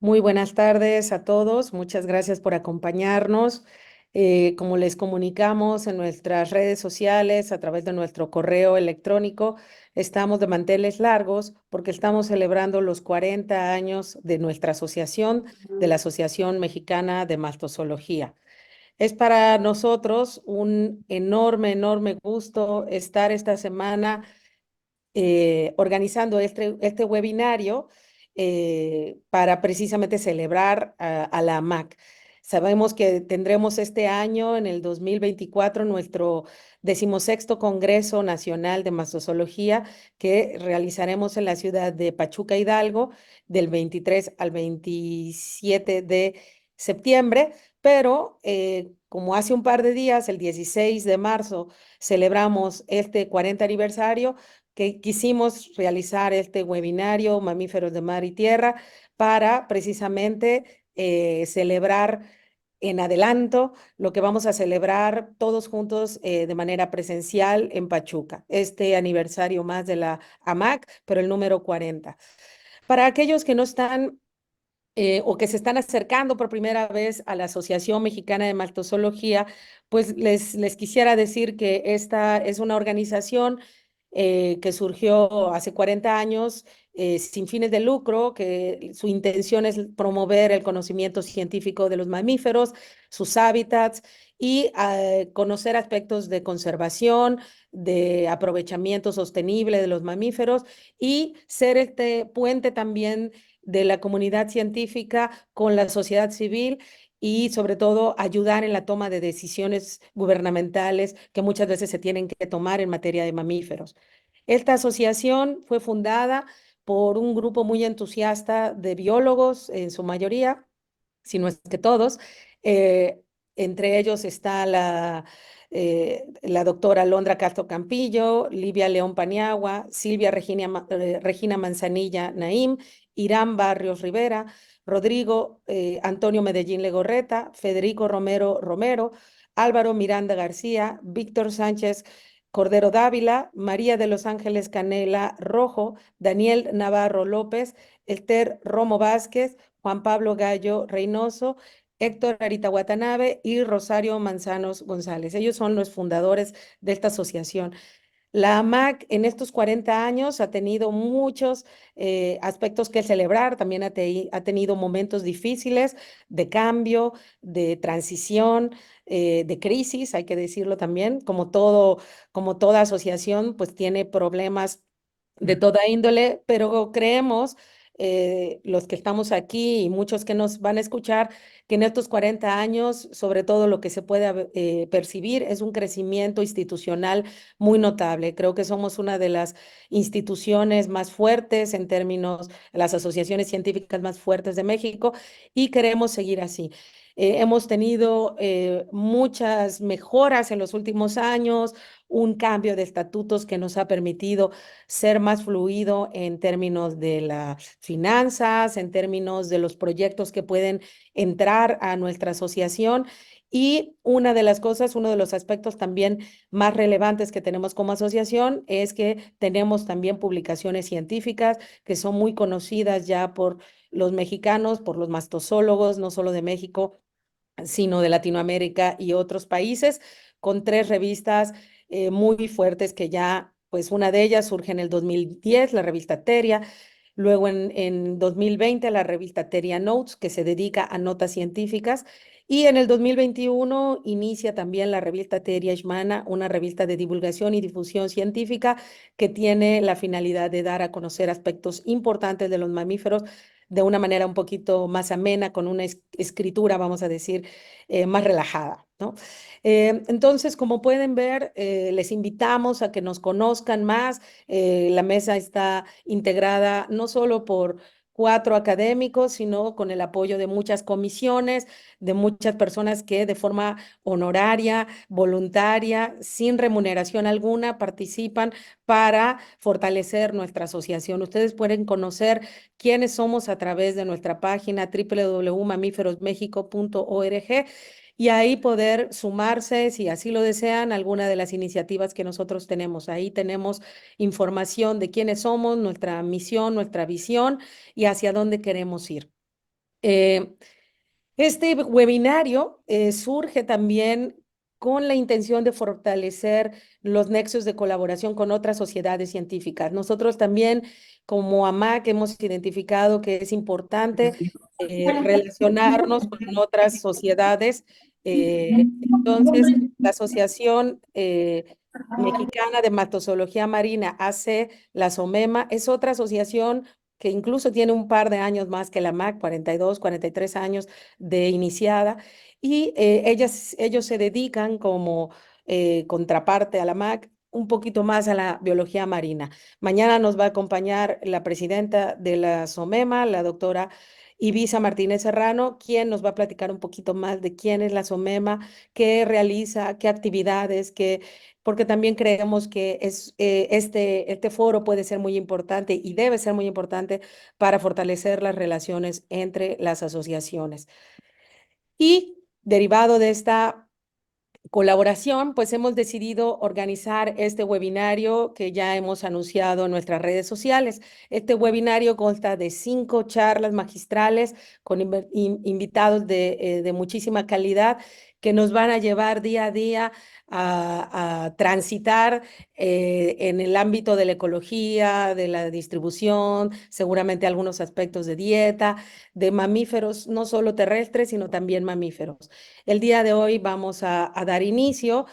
Muy buenas tardes a todos. Muchas gracias por acompañarnos. Como les comunicamos en nuestras redes sociales, a través de nuestro correo electrónico, estamos de manteles largos porque estamos celebrando los 40 años de nuestra asociación, de la Asociación Mexicana de Mastozoología. Es para nosotros un enorme, enorme gusto estar esta semana organizando este webinario para precisamente celebrar a la AMAC. Sabemos que tendremos este año, en el 2024, nuestro 16º Congreso Nacional de Mastozoología que realizaremos en la ciudad de Pachuca, Hidalgo, del 23 al 27 de septiembre, pero como hace un par de días, el 16 de marzo, celebramos este 40 aniversario, que quisimos realizar este webinario Mamíferos de Mar y Tierra para precisamente celebrar en adelanto lo que vamos a celebrar todos juntos de manera presencial en Pachuca, este aniversario más de la AMAC, pero el número 40. Para aquellos que no están o que se están acercando por primera vez a la Asociación Mexicana de Maltozoología, pues les quisiera decir que esta es una organización que surgió hace 40 años sin fines de lucro, que su intención es promover el conocimiento científico de los mamíferos, sus hábitats y conocer aspectos de conservación, de aprovechamiento sostenible de los mamíferos y ser este puente también de la comunidad científica con la sociedad civil y sobre todo ayudar en la toma de decisiones gubernamentales que muchas veces se tienen que tomar en materia de mamíferos. Esta asociación fue fundada por un grupo muy entusiasta de biólogos, en su mayoría, si no es que todos. Eh, Entre ellos está la doctora Londra Castro Campillo, Livia León Paniagua, Silvia Regina Manzanilla Naim, Irán Barrios Rivera, Rodrigo Antonio Medellín Legorreta, Federico Romero Romero, Álvaro Miranda García, Víctor Sánchez Cordero Dávila, María de los Ángeles Canela Rojo, Daniel Navarro López, Esther Romo Vázquez, Juan Pablo Gallo Reynoso, Héctor Arita Watanabe y Rosario Manzanos González. Ellos son los fundadores de esta asociación. La AMAC en estos 40 años ha tenido muchos aspectos que celebrar, también ha tenido momentos difíciles de cambio, de transición, de crisis, hay que decirlo también, como toda asociación, pues tiene problemas de toda índole, pero creemos, los que estamos aquí y muchos que nos van a escuchar, que en estos 40 años, sobre todo lo que se puede percibir es un crecimiento institucional muy notable. Creo que somos una de las instituciones más fuertes en términos, las asociaciones científicas más fuertes de México y queremos seguir así. Hemos tenido muchas mejoras en los últimos años, un cambio de estatutos que nos ha permitido ser más fluido en términos de las finanzas, en términos de los proyectos que pueden entrar a nuestra asociación. Y una de las cosas, uno de los aspectos también más relevantes que tenemos como asociación es que tenemos también publicaciones científicas que son muy conocidas ya por los mexicanos, por los mastozólogos, no solo de México, sino de Latinoamérica y otros países, con tres revistas muy fuertes que ya, pues una de ellas surge en el 2010, la revista Teria, luego en 2020 la revista Teria Notes, que se dedica a notas científicas, y en el 2021 inicia también la revista Teria Ishmana, una revista de divulgación y difusión científica que tiene la finalidad de dar a conocer aspectos importantes de los mamíferos de una manera un poquito más amena, con una escritura, vamos a decir, más relajada, ¿no? Entonces, como pueden ver, les invitamos a que nos conozcan más. La mesa está integrada no solo por 4 académicos, sino con el apoyo de muchas comisiones, de muchas personas que de forma honoraria, voluntaria, sin remuneración alguna, participan para fortalecer nuestra asociación. Ustedes pueden conocer quiénes somos a través de nuestra página www.mamíferosmexico.org y ahí poder sumarse, si así lo desean, a alguna de las iniciativas que nosotros tenemos. Ahí tenemos información de quiénes somos, nuestra misión, nuestra visión y hacia dónde queremos ir. Eh, Este webinario surge también con la intención de fortalecer los nexos de colaboración con otras sociedades científicas. Nosotros también, como AMAC, hemos identificado que es importante relacionarnos con otras sociedades. Entonces, la Asociación Mexicana de Matozoología Marina, AC, la SOMEMA, es otra asociación que incluso tiene un par de años más que la MAC, 42, 43 años de iniciada, y ellos se dedican como contraparte a la MAC un poquito más a la biología marina. Mañana nos va a acompañar la presidenta de la SOMEMA, la doctora Ibiza Martínez Serrano, quien nos va a platicar un poquito más de quién es la SOMEMA, qué realiza, qué actividades, porque también creemos que este foro puede ser muy importante y debe ser muy importante para fortalecer las relaciones entre las asociaciones. Y derivado de esta colaboración, pues hemos decidido organizar este webinario que ya hemos anunciado en nuestras redes sociales. Este webinario consta de 5 charlas magistrales con invitados de muchísima calidad que nos van a llevar día a día a transitar en el ámbito de la ecología, de la distribución, seguramente algunos aspectos de dieta, de mamíferos, no solo terrestres, sino también mamíferos. El día de hoy vamos a dar inicio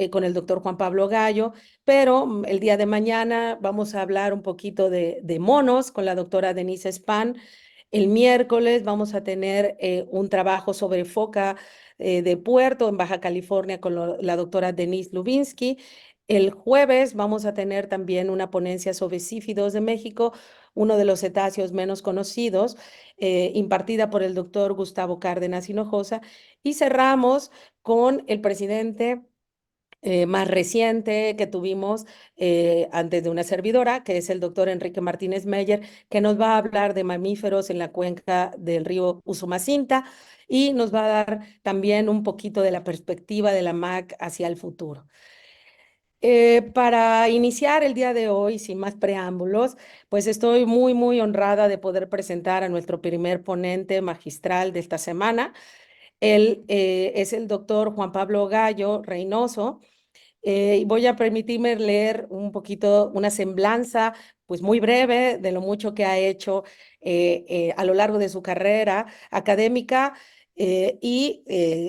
con el doctor Juan Pablo Gallo, pero el día de mañana vamos a hablar un poquito de monos con la doctora Denise Span. El miércoles vamos a tener un trabajo sobre foca de puerto en Baja California con la doctora Denise Lubinsky. El jueves vamos a tener también una ponencia sobre sífidos de México, uno de los cetáceos menos conocidos, impartida por el doctor Gustavo Cárdenas Hinojosa. Y cerramos con el presidente más reciente que tuvimos antes de una servidora, que es el doctor Enrique Martínez Meyer, que nos va a hablar de mamíferos en la cuenca del río Usumacinta y nos va a dar también un poquito de la perspectiva de la MAC hacia el futuro. Para iniciar el día de hoy, sin más preámbulos, pues estoy muy, muy honrada de poder presentar a nuestro primer ponente magistral de esta semana. Él es el doctor Juan Pablo Gallo Reynoso. Y voy a permitirme leer un poquito, una semblanza, pues muy breve, de lo mucho que ha hecho a lo largo de su carrera académica y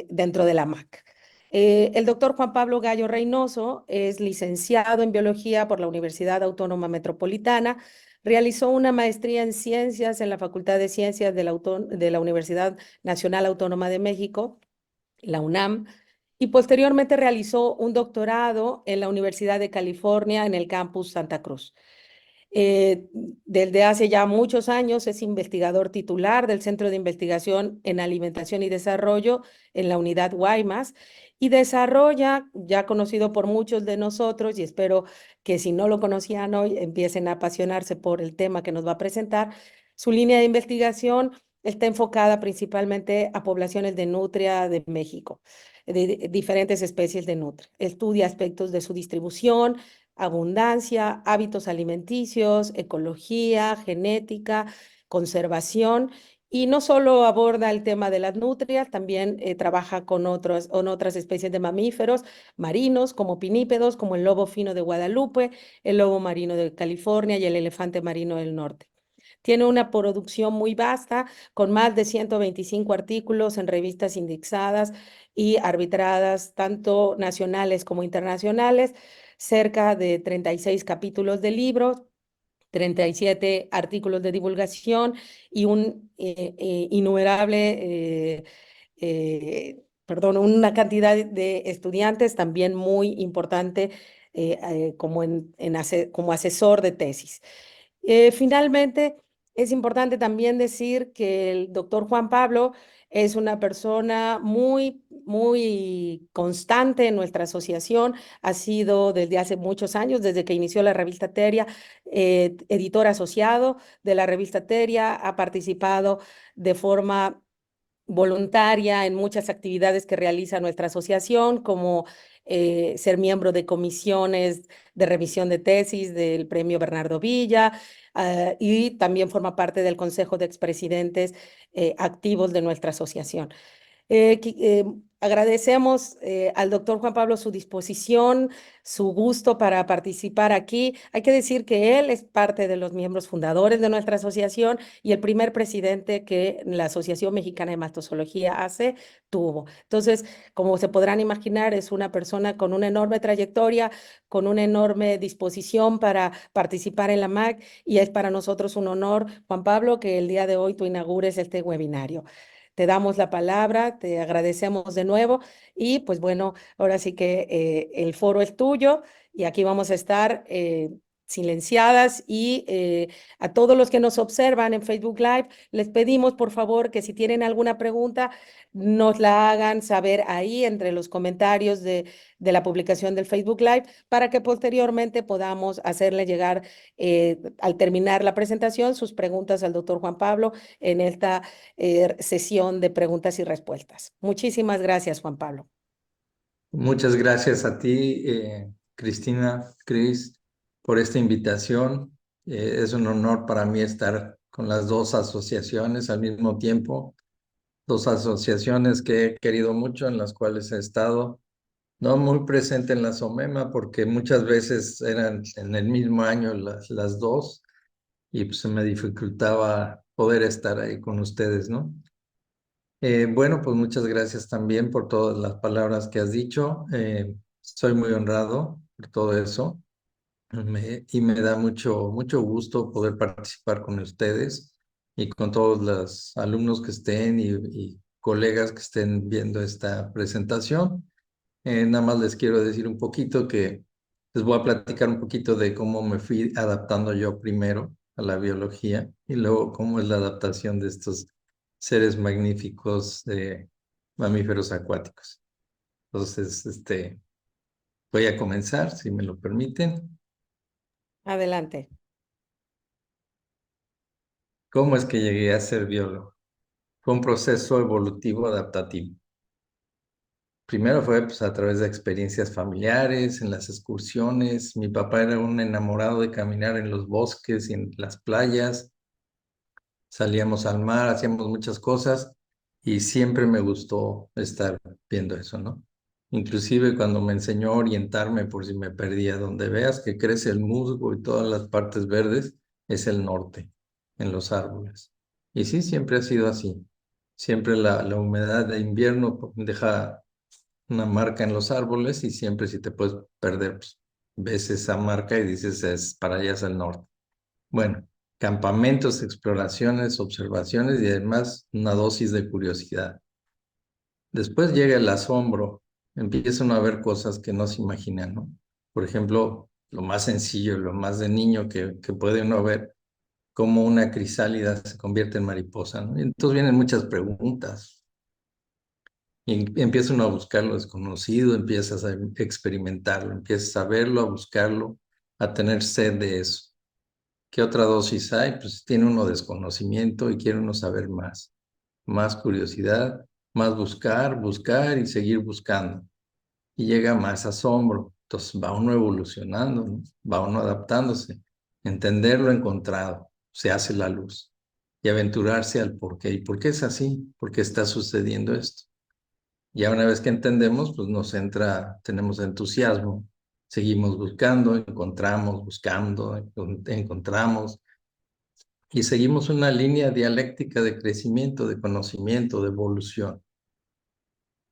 dentro de la MAC. El doctor Juan Pablo Gallo Reynoso es licenciado en biología por la Universidad Autónoma Metropolitana. Realizó una maestría en ciencias en la Facultad de Ciencias de la Universidad Nacional Autónoma de México, la UNAM, y posteriormente realizó un doctorado en la Universidad de California en el campus Santa Cruz. Desde hace ya muchos años es investigador titular del Centro de Investigación en Alimentación y Desarrollo en la unidad Guaymas y desarrolla, ya conocido por muchos de nosotros, y espero que si no lo conocían hoy empiecen a apasionarse por el tema que nos va a presentar. Su línea de investigación está enfocada principalmente a poblaciones de nutria de México, de diferentes especies de nutria. Estudia aspectos de su distribución, abundancia, hábitos alimenticios, ecología, genética, conservación. Y no solo aborda el tema de las nutrias, también trabaja con otras especies de mamíferos marinos, como pinípedos, como el lobo fino de Guadalupe, el lobo marino de California y el elefante marino del norte. Tiene una producción muy vasta, con más de 125 artículos en revistas indexadas y arbitradas, tanto nacionales como internacionales, cerca de 36 capítulos de libros, 37 artículos de divulgación y un perdón, una cantidad de estudiantes también muy importante como asesor de tesis. Finalmente, es importante también decir que el doctor Juan Pablo es una persona muy, muy constante en nuestra asociación. Ha sido desde hace muchos años, desde que inició la revista Teria, editor asociado de la revista Teria, ha participado de forma voluntaria en muchas actividades que realiza nuestra asociación, como ser miembro de comisiones de revisión de tesis del Premio Bernardo Villa, y también forma parte del Consejo de Expresidentes activos de nuestra asociación. Agradecemos al doctor Juan Pablo su disposición, su gusto para participar aquí. Hay que decir que él es parte de los miembros fundadores de nuestra asociación y el primer presidente que la Asociación Mexicana de Mastozoología hace tuvo. Entonces, como se podrán imaginar, es una persona con una enorme trayectoria, con una enorme disposición para participar en la MAC, y es para nosotros un honor, Juan Pablo, que el día de hoy tú inaugures este webinario. Te damos la palabra, te agradecemos de nuevo y pues bueno, ahora sí que el foro es tuyo y aquí vamos a estar silenciadas, y a todos los que nos observan en Facebook Live, les pedimos por favor que si tienen alguna pregunta, nos la hagan saber ahí entre los comentarios de la publicación del Facebook Live, para que posteriormente podamos hacerle llegar, al terminar la presentación, sus preguntas al doctor Juan Pablo en esta sesión de preguntas y respuestas. Muchísimas gracias, Juan Pablo. Muchas gracias a ti, Cristina, Cris, por esta invitación. Es un honor para mí estar con las dos asociaciones al mismo tiempo, dos asociaciones que he querido mucho, en las cuales he estado, no muy presente en la SOMEMA, porque muchas veces eran en el mismo año las dos, y pues se me dificultaba poder estar ahí con ustedes, ¿no? Bueno, pues muchas gracias también por todas las palabras que has dicho. Soy muy honrado por todo eso, y me da mucho gusto poder participar con ustedes y con todos los alumnos que estén y colegas que estén viendo esta presentación. Nada más les quiero decir un poquito que les voy a platicar un poquito de cómo me fui adaptando yo primero a la biología y luego cómo es la adaptación de estos seres magníficos de mamíferos acuáticos. Entonces, voy a comenzar, si me lo permiten. Adelante. ¿Cómo es que llegué a ser biólogo? Fue un proceso evolutivo adaptativo. Primero fue pues, a través de experiencias familiares, en las excursiones. Mi papá era un enamorado de caminar en los bosques y en las playas. Salíamos al mar, hacíamos muchas cosas y siempre me gustó estar viendo eso, ¿no? Inclusive cuando me enseñó a orientarme por si me perdía, donde veas que crece el musgo y todas las partes verdes, es el norte, en los árboles. Y sí, siempre ha sido así. Siempre la humedad de invierno deja una marca en los árboles, y siempre si te puedes perder, pues, ves esa marca y dices, es para allá es el norte. Bueno, campamentos, exploraciones, observaciones y además una dosis de curiosidad. Después llega el asombro, empiezan a ver cosas que no se imaginan, ¿no? Por ejemplo, lo más sencillo, lo más de niño que puede uno ver, cómo una crisálida se convierte en mariposa, ¿no? Y entonces vienen muchas preguntas. Y empieza uno a buscar lo desconocido, empiezas a experimentarlo, empiezas a verlo, a buscarlo, a tener sed de eso. ¿Qué otra dosis hay? Pues tiene uno desconocimiento y quiere uno saber más curiosidad, más buscar y seguir buscando. Y llega más asombro. Entonces va uno evolucionando, ¿no? Va uno adaptándose. Entender lo encontrado, se hace la luz. Y aventurarse al por qué. ¿Y por qué es así? ¿Por qué está sucediendo esto? Ya una vez que entendemos, pues nos entra, tenemos entusiasmo, seguimos buscando, encontramos, buscando, encontramos, y seguimos una línea dialéctica de crecimiento, de conocimiento, de evolución.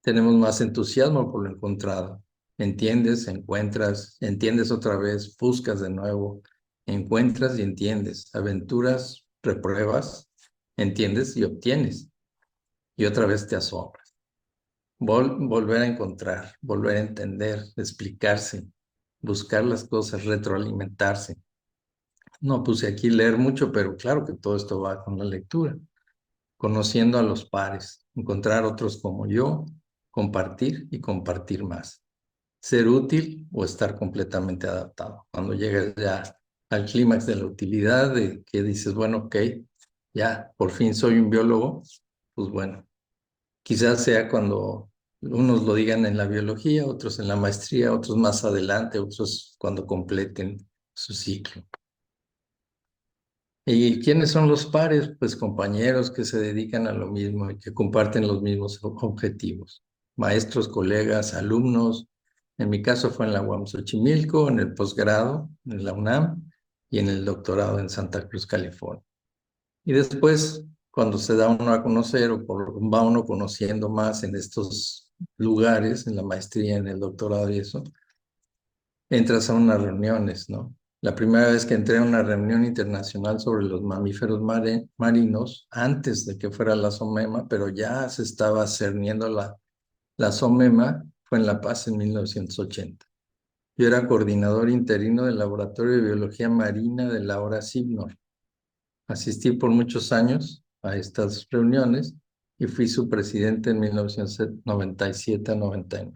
Tenemos más entusiasmo por lo encontrado. Entiendes, encuentras, entiendes otra vez, buscas de nuevo, encuentras y entiendes, aventuras, repruebas, entiendes y obtienes, y otra vez te asombras. Volver a encontrar, volver a entender, explicarse, buscar las cosas, retroalimentarse. No puse aquí leer mucho, pero claro que todo esto va con la lectura, conociendo a los pares, encontrar otros como yo, compartir y compartir más. Ser útil o estar completamente adaptado. Cuando llegas ya al clímax de la utilidad, de que dices, bueno, ok, ya por fin soy un biólogo, pues bueno, quizás sea cuando unos lo digan en la biología, otros en la maestría, otros más adelante, otros cuando completen su ciclo. ¿Y quiénes son los pares? Pues compañeros que se dedican a lo mismo y que comparten los mismos objetivos. Maestros, colegas, alumnos. En mi caso fue en la UAM Xochimilco, en el posgrado en la UNAM y en el doctorado en Santa Cruz, California. Y después, cuando se da uno a conocer o va uno conociendo más en estos lugares, en la maestría, en el doctorado y eso, entras a unas reuniones, ¿no? La primera vez que entré a una reunión internacional sobre los mamíferos marinos, antes de que fuera la SOMEMA, pero ya se estaba cerniendo la SOMEMA, fue en La Paz en 1980. Yo era coordinador interino del Laboratorio de Biología Marina de la hora CIBNOR. Asistí por muchos años a estas reuniones y fui su presidente en 1997 a 99.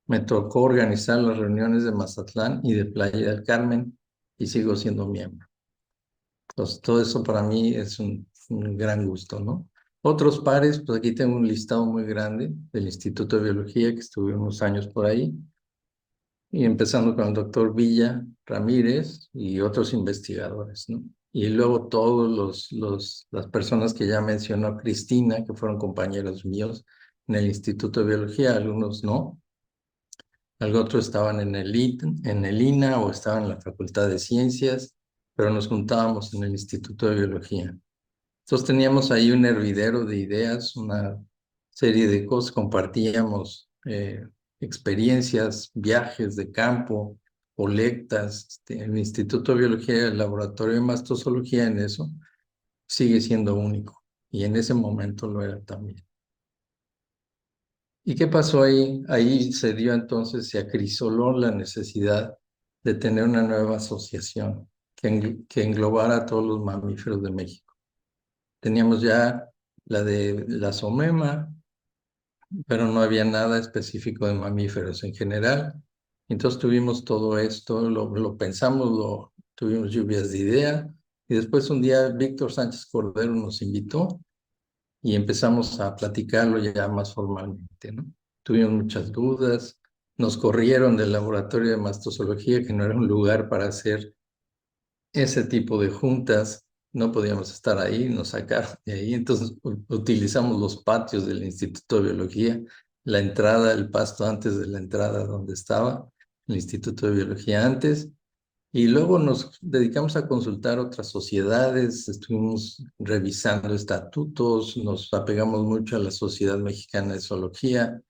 Me tocó organizar las reuniones de Mazatlán y de Playa del Carmen y sigo siendo miembro. Entonces, todo eso para mí es un gran gusto, ¿no? Otros pares, pues aquí tengo un listado muy grande del Instituto de Biología, que estuve unos años por ahí, y empezando con el doctor Villa Ramírez y otros investigadores, ¿no? Y luego todos las personas que ya mencionó Cristina, que fueron compañeros míos en el Instituto de Biología, algunos no. Algo otros estaban en el INA o estaban en la Facultad de Ciencias, pero nos juntábamos en el Instituto de Biología. Entonces teníamos ahí un hervidero de ideas, una serie de cosas, compartíamos experiencias, viajes de campo, colectas. El Instituto de Biología, el laboratorio de mastozoología en eso sigue siendo único y en ese momento lo era también. ¿Y qué pasó ahí? Ahí se dio entonces, se acrisoló la necesidad de tener una nueva asociación que englobara a todos los mamíferos de México. Teníamos ya la de la SOMEMA, pero no había nada específico de mamíferos en general. Entonces tuvimos todo esto, lo pensamos, tuvimos lluvias de idea, y después un día Víctor Sánchez Cordero nos invitó y empezamos a platicarlo ya más formalmente, ¿no? Tuvimos muchas dudas, nos corrieron del laboratorio de mastozoología, que no era un lugar para hacer ese tipo de juntas, no podíamos estar ahí, nos sacaron de ahí, entonces utilizamos los patios del Instituto de Biología, la entrada, el pasto antes de la entrada donde estaba el Instituto de Biología antes, y luego nos dedicamos a consultar otras sociedades, estuvimos revisando estatutos, nos apegamos mucho a la Sociedad Mexicana de Zoología,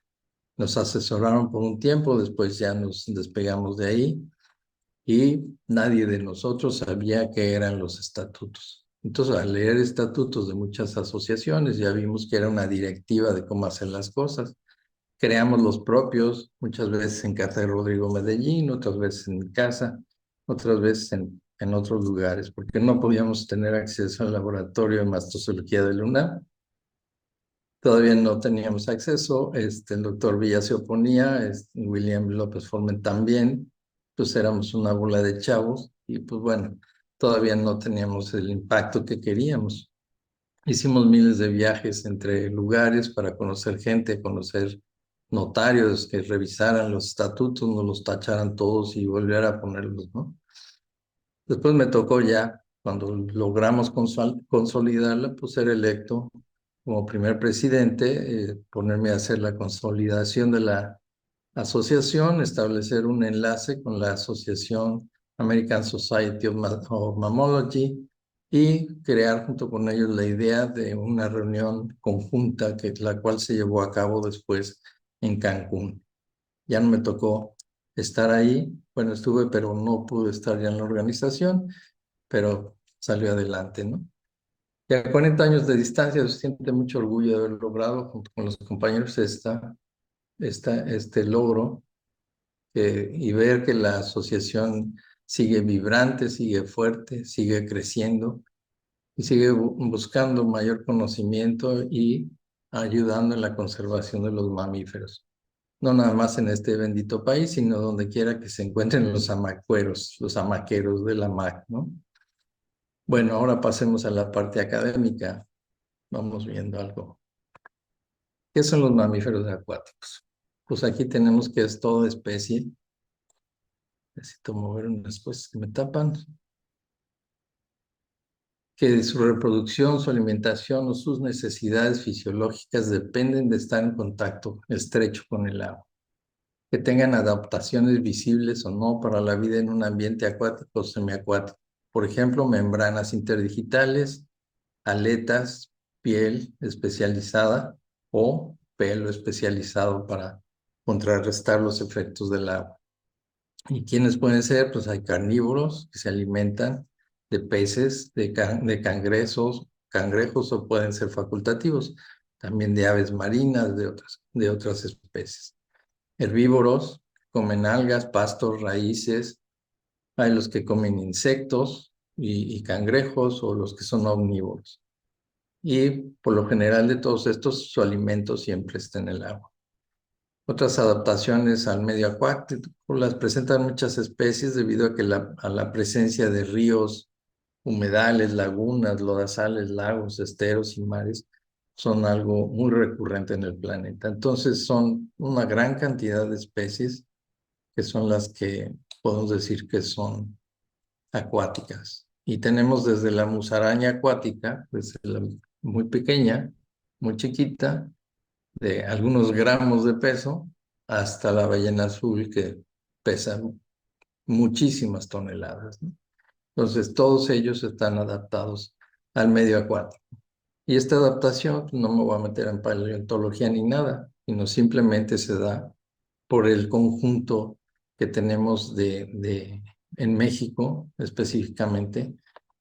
nos asesoraron por un tiempo, después ya nos despegamos de ahí y nadie de nosotros sabía qué eran los estatutos. Entonces, al leer estatutos de muchas asociaciones, ya vimos que era una directiva de cómo hacer las cosas. Creamos los propios, muchas veces en casa de Rodrigo Medellín, otras veces en mi casa, otras veces en otros lugares, porque no podíamos tener acceso al laboratorio de mastozoología de UNAM. Todavía no teníamos acceso, el doctor Villa se oponía, William López Formen también, pues éramos una bola de chavos y pues bueno, todavía no teníamos el impacto que queríamos. Hicimos miles de viajes entre lugares para conocer gente, conocer notarios que revisaran los estatutos, nos los tacharan todos y volver a ponerlos, ¿no? Después me tocó ya, cuando logramos consolidarla, pues ser electo como primer presidente, ponerme a hacer la consolidación de la asociación, establecer un enlace con la Asociación American Society of Mammalogy y crear junto con ellos la idea de una reunión conjunta la cual se llevó a cabo después en Cancún. Ya no me tocó estar ahí, bueno, estuve, pero no pude estar ya en la organización, pero salió adelante, ¿no? Y a 40 años de distancia se siente mucho orgullo de haber logrado junto con los compañeros este logro y ver que la asociación sigue vibrante, sigue fuerte, sigue creciendo y sigue buscando mayor conocimiento y ayudando en la conservación de los mamíferos. No nada más en este bendito país, sino donde quiera que se encuentren los amacueros, los amaqueros de la MAC, ¿no? Bueno, ahora pasemos a la parte académica. Vamos viendo algo. ¿Qué son los mamíferos acuáticos? Pues aquí tenemos que es toda especie. Necesito mover unas cosas que me tapan. Que su reproducción, su alimentación o sus necesidades fisiológicas dependen de estar en contacto estrecho con el agua. Que tengan adaptaciones visibles o no para la vida en un ambiente acuático o semiacuático. Por ejemplo, membranas interdigitales, aletas, piel especializada o pelo especializado para contrarrestar los efectos del agua. ¿Y quiénes pueden ser? Pues hay carnívoros que se alimentan de peces, de cangrejos o pueden ser facultativos, también de aves marinas, de otras especies. Herbívoros, comen algas, pastos, raíces, hay los que comen insectos y cangrejos o los que son omnívoros. Y por lo general de todos estos, su alimento siempre está en el agua. Otras adaptaciones al medio acuático las presentan muchas especies debido a que a la presencia de ríos, humedales, lagunas, lodazales, lagos, esteros y mares son algo muy recurrente en el planeta. Entonces son una gran cantidad de especies que son las que podemos decir que son acuáticas. Y tenemos desde la musaraña acuática, desde la muy pequeña, muy chiquita, de algunos gramos de peso, hasta la ballena azul que pesa muchísimas toneladas, ¿no? Entonces, todos ellos están adaptados al medio acuático. Y esta adaptación, no me voy a meter en paleontología ni nada, sino simplemente se da por el conjunto que tenemos en México, específicamente,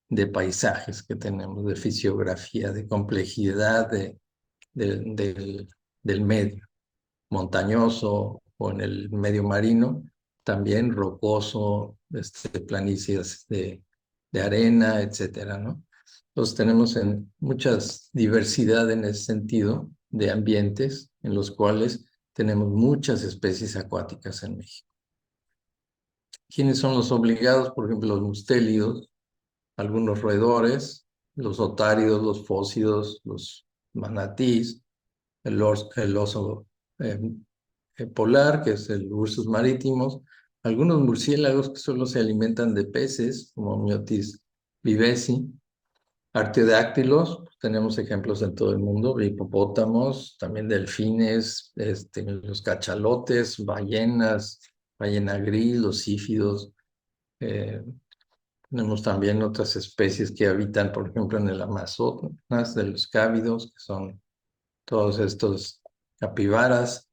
de paisajes que tenemos, de fisiografía, de complejidad del, del medio montañoso o en el medio marino, también rocoso, planicies de arena, etcétera, ¿no? Entonces tenemos muchas diversidad en ese sentido de ambientes en los cuales tenemos muchas especies acuáticas en México. ¿Quiénes son los obligados? Por ejemplo, los mustélidos, algunos roedores, los otáridos, los fósidos, los manatís, el oso eh, polar, que es el Ursus marítimos, algunos murciélagos que solo se alimentan de peces, como Myotis vivesi, artiodáctilos, tenemos ejemplos en todo el mundo, hipopótamos, también delfines, los cachalotes, ballenas, ballena gris, los sífidos. eh, Tenemos también otras especies que habitan, por ejemplo, en el Amazonas, de los cávidos, que son todos estos capibaras,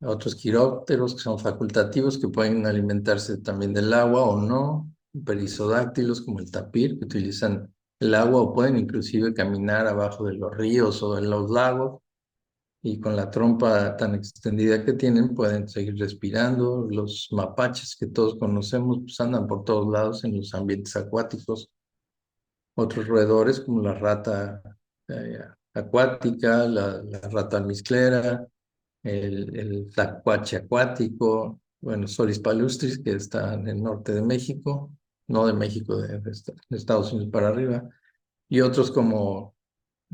otros quirópteros que son facultativos, que pueden alimentarse también del agua o no, perisodáctilos como el tapir, que utilizan el agua o pueden inclusive caminar abajo de los ríos o en los lagos, y con la trompa tan extendida que tienen pueden seguir respirando. Los mapaches que todos conocemos pues andan por todos lados en los ambientes acuáticos. Otros roedores como la rata acuática, la rata almizclera, el tlacuache acuático, bueno, Soris palustris, que está en el norte de México, no de México, de Estados Unidos para arriba, y otros como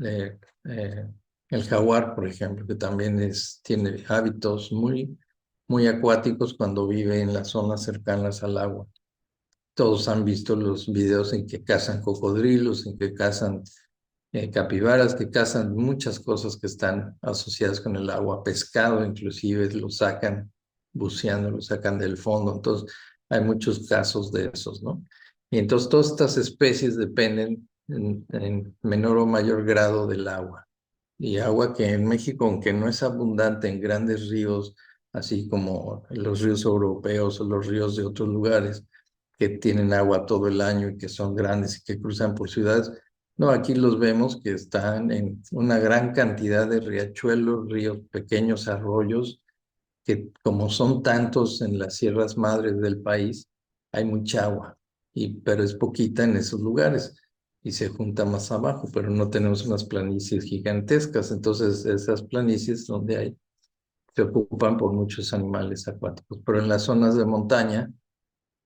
eh, eh, el jaguar, por ejemplo, que también tiene hábitos muy acuáticos cuando vive en las zonas cercanas al agua. Todos han visto los videos en que cazan cocodrilos, en que cazan capibaras, que cazan muchas cosas que están asociadas con el agua, pescado inclusive, lo sacan buceando, lo sacan del fondo. Entonces, hay muchos casos de esos, ¿no? Y entonces todas estas especies dependen en menor o mayor grado del agua. Y agua que en México, aunque no es abundante en grandes ríos, así como los ríos europeos o los ríos de otros lugares, que tienen agua todo el año y que son grandes y que cruzan por ciudades. No, aquí los vemos que están en una gran cantidad de riachuelos, ríos, pequeños arroyos, que como son tantos en las sierras madres del país, hay mucha agua, pero es poquita en esos lugares y se junta más abajo, pero no tenemos unas planicies gigantescas. Entonces esas planicies donde se ocupan por muchos animales acuáticos, pero en las zonas de montaña,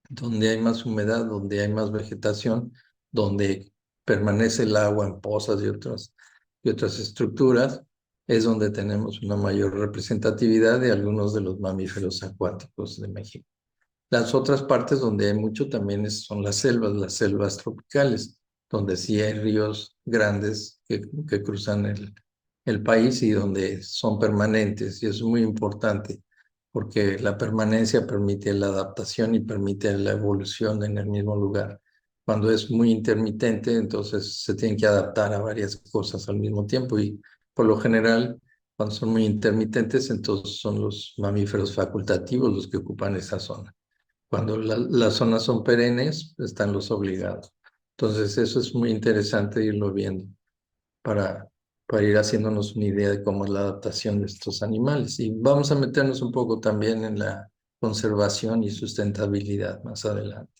donde hay más humedad, donde hay más vegetación, donde permanece el agua en pozas y otras estructuras, es donde tenemos una mayor representatividad de algunos de los mamíferos acuáticos de México. Las otras partes donde hay mucho también son las selvas tropicales, donde sí hay ríos grandes que cruzan el país y donde son permanentes. Y eso es muy importante porque la permanencia permite la adaptación y permite la evolución en el mismo lugar. Cuando es muy intermitente, entonces se tienen que adaptar a varias cosas al mismo tiempo y por lo general, cuando son muy intermitentes, entonces son los mamíferos facultativos los que ocupan esa zona. Cuando las zonas son perennes, están los obligados. Entonces, eso es muy interesante irlo viendo para, para ir haciéndonos una idea de cómo es la adaptación de estos animales. Y vamos a meternos un poco también en la conservación y sustentabilidad más adelante.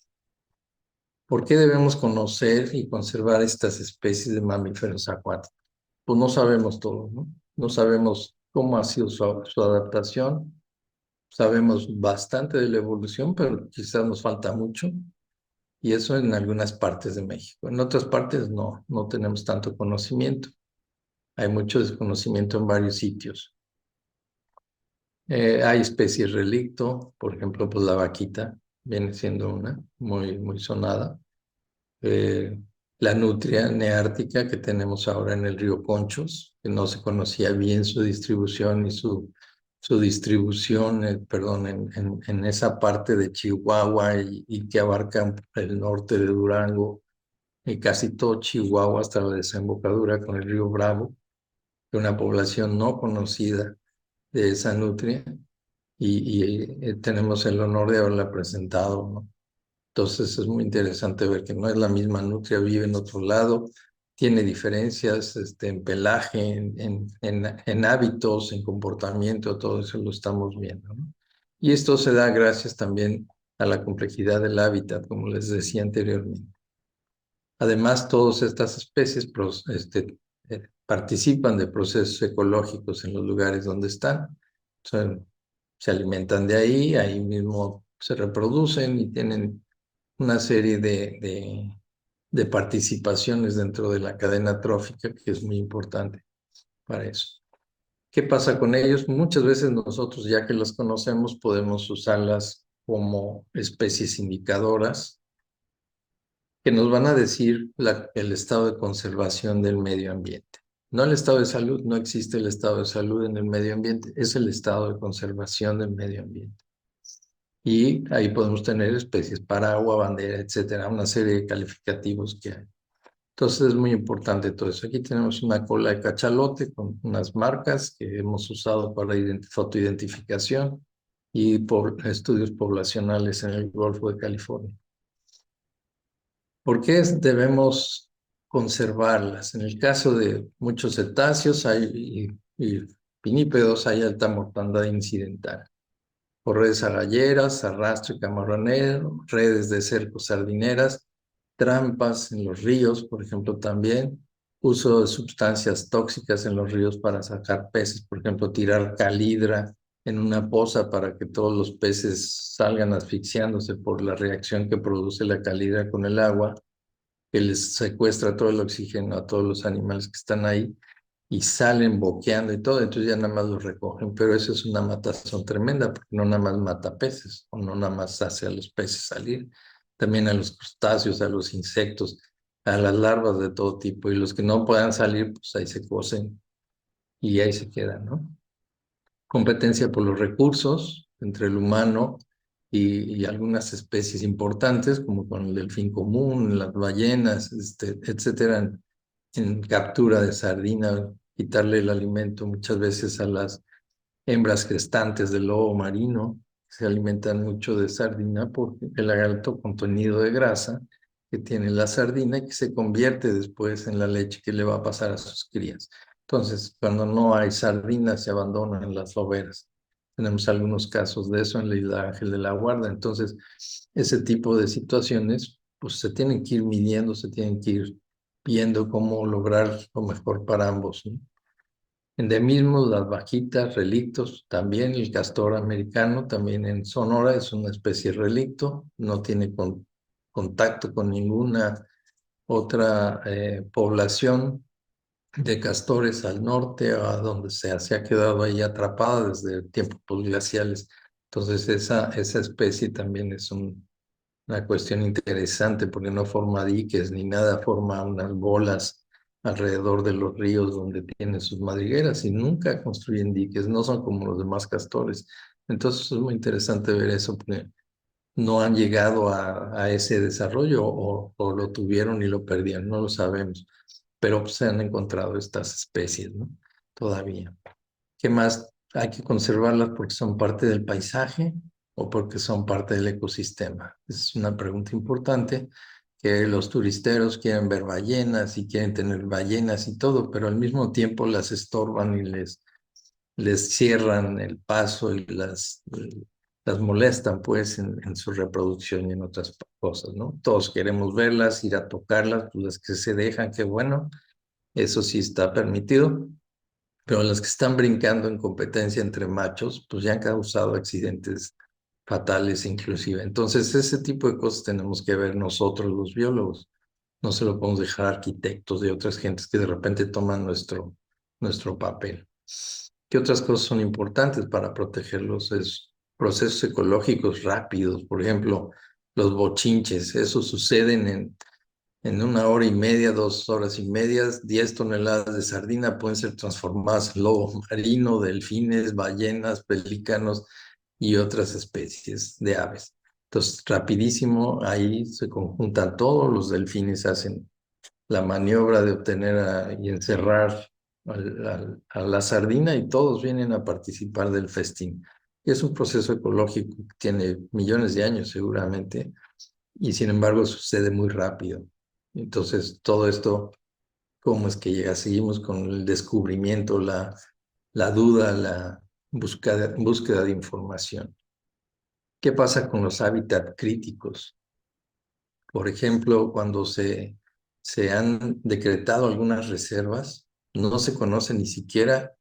¿Por qué debemos conocer y conservar estas especies de mamíferos acuáticos? Pues no sabemos todo, ¿no? No sabemos cómo ha sido su adaptación. Sabemos bastante de la evolución, pero quizás nos falta mucho. Y eso en algunas partes de México. En otras partes no tenemos tanto conocimiento. Hay mucho desconocimiento en varios sitios. Hay especies relicto, por ejemplo, pues la vaquita viene siendo una muy sonada. Eh, la nutria neártica que tenemos ahora en el río Conchos, que no se conocía bien su distribución y su distribución, perdón, en esa parte de Chihuahua y que abarca el norte de Durango y casi todo Chihuahua hasta la desembocadura con el río Bravo, de una población no conocida de esa nutria y tenemos el honor de haberla presentado, ¿no? Entonces es muy interesante ver que no es la misma nutria, vive en otro lado, tiene diferencias en pelaje, en hábitos, en comportamiento, todo eso lo estamos viendo, ¿no? Y esto se da gracias también a la complejidad del hábitat, como les decía anteriormente. Además, todas estas especies participan de procesos ecológicos en los lugares donde están. Se alimentan de ahí, ahí mismo se reproducen y tienen una serie de participaciones dentro de la cadena trófica que es muy importante para eso. ¿Qué pasa con ellos? Muchas veces nosotros, ya que las conocemos, podemos usarlas como especies indicadoras que nos van a decir el estado de conservación del medio ambiente. No el estado de salud, no existe el estado de salud en el medio ambiente, es el estado de conservación del medio ambiente. Y ahí podemos tener especies para agua, bandera, etcétera, una serie de calificativos que hay. Entonces es muy importante todo eso. Aquí tenemos una cola de cachalote con unas marcas que hemos usado para fotoidentificación y por estudios poblacionales en el Golfo de California. ¿Por qué debemos conservarlas? En el caso de muchos cetáceos y pinípedos hay alta mortandad incidental por redes agalleras, arrastre camaronero, redes de cercos sardineras, trampas en los ríos, por ejemplo, también, uso de sustancias tóxicas en los ríos para sacar peces, por ejemplo, tirar calidra en una poza para que todos los peces salgan asfixiándose por la reacción que produce la calidra con el agua, que les secuestra todo el oxígeno a todos los animales que están ahí y salen boqueando y todo, entonces ya nada más los recogen, pero eso es una matazón tremenda, porque no nada más mata peces, o no nada más hace a los peces salir, también a los crustáceos, a los insectos, a las larvas de todo tipo, y los que no puedan salir, pues ahí se cocen y ahí se quedan, ¿no? Competencia por los recursos entre el humano y algunas especies importantes, como con el delfín común, las ballenas, etcétera, en captura de sardina, quitarle el alimento muchas veces a las hembras gestantes del lobo marino, se alimentan mucho de sardina porque el alto contenido de grasa que tiene la sardina y que se convierte después en la leche que le va a pasar a sus crías. Entonces, cuando no hay sardinas, se abandonan las loberas. Tenemos algunos casos de eso en la isla Ángel de la Guarda. Entonces, ese tipo de situaciones, pues se tienen que ir midiendo, se tienen que ir viendo cómo lograr lo mejor para ambos, ¿no? Endemismos, las vaquitas, relictos, también el castor americano, también en Sonora es una especie relicto, no tiene contacto con ninguna otra población de castores al norte, a donde se ha quedado ahí atrapada desde tiempos glaciales. Entonces esa especie también es una cuestión interesante porque no forma diques ni nada, forma unas bolas alrededor de los ríos donde tienen sus madrigueras y nunca construyen diques, no son como los demás castores. Entonces es muy interesante ver eso porque no han llegado a ese desarrollo o lo tuvieron y lo perdieron, no lo sabemos, pero pues, se han encontrado estas especies, ¿no? Todavía. ¿Qué más? Hay que conservarlas porque son parte del paisaje o porque son parte del ecosistema. Es una pregunta importante que los turisteros quieren ver ballenas y quieren tener ballenas y todo, pero al mismo tiempo las estorban y les cierran el paso y las molestan pues en su reproducción y en otras cosas, ¿no? Todos queremos verlas, ir a tocarlas, pues las que se dejan, qué bueno, eso sí está permitido, pero las que están brincando en competencia entre machos, pues ya han causado accidentes fatales inclusive. Entonces, ese tipo de cosas tenemos que ver nosotros los biólogos. No se lo podemos dejar a arquitectos y otras gentes que de repente toman nuestro papel. ¿Qué otras cosas son importantes para protegerlos? Es procesos ecológicos rápidos, por ejemplo, los bochinches, eso suceden en 1 hora y media, 2 horas y media, 10 toneladas de sardina pueden ser transformadas en lobo marino, delfines, ballenas, pelícanos y otras especies de aves. Entonces, rapidísimo, ahí se conjuntan todos, los delfines hacen la maniobra de obtener y encerrar a la sardina y todos vienen a participar del festín. Y es un proceso ecológico que tiene millones de años seguramente y sin embargo sucede muy rápido. Entonces, todo esto, ¿cómo es que llega? Seguimos con el descubrimiento, la duda, la búsqueda de información. ¿Qué pasa con los hábitats críticos? Por ejemplo, cuando se han decretado algunas reservas, no se conoce ni siquiera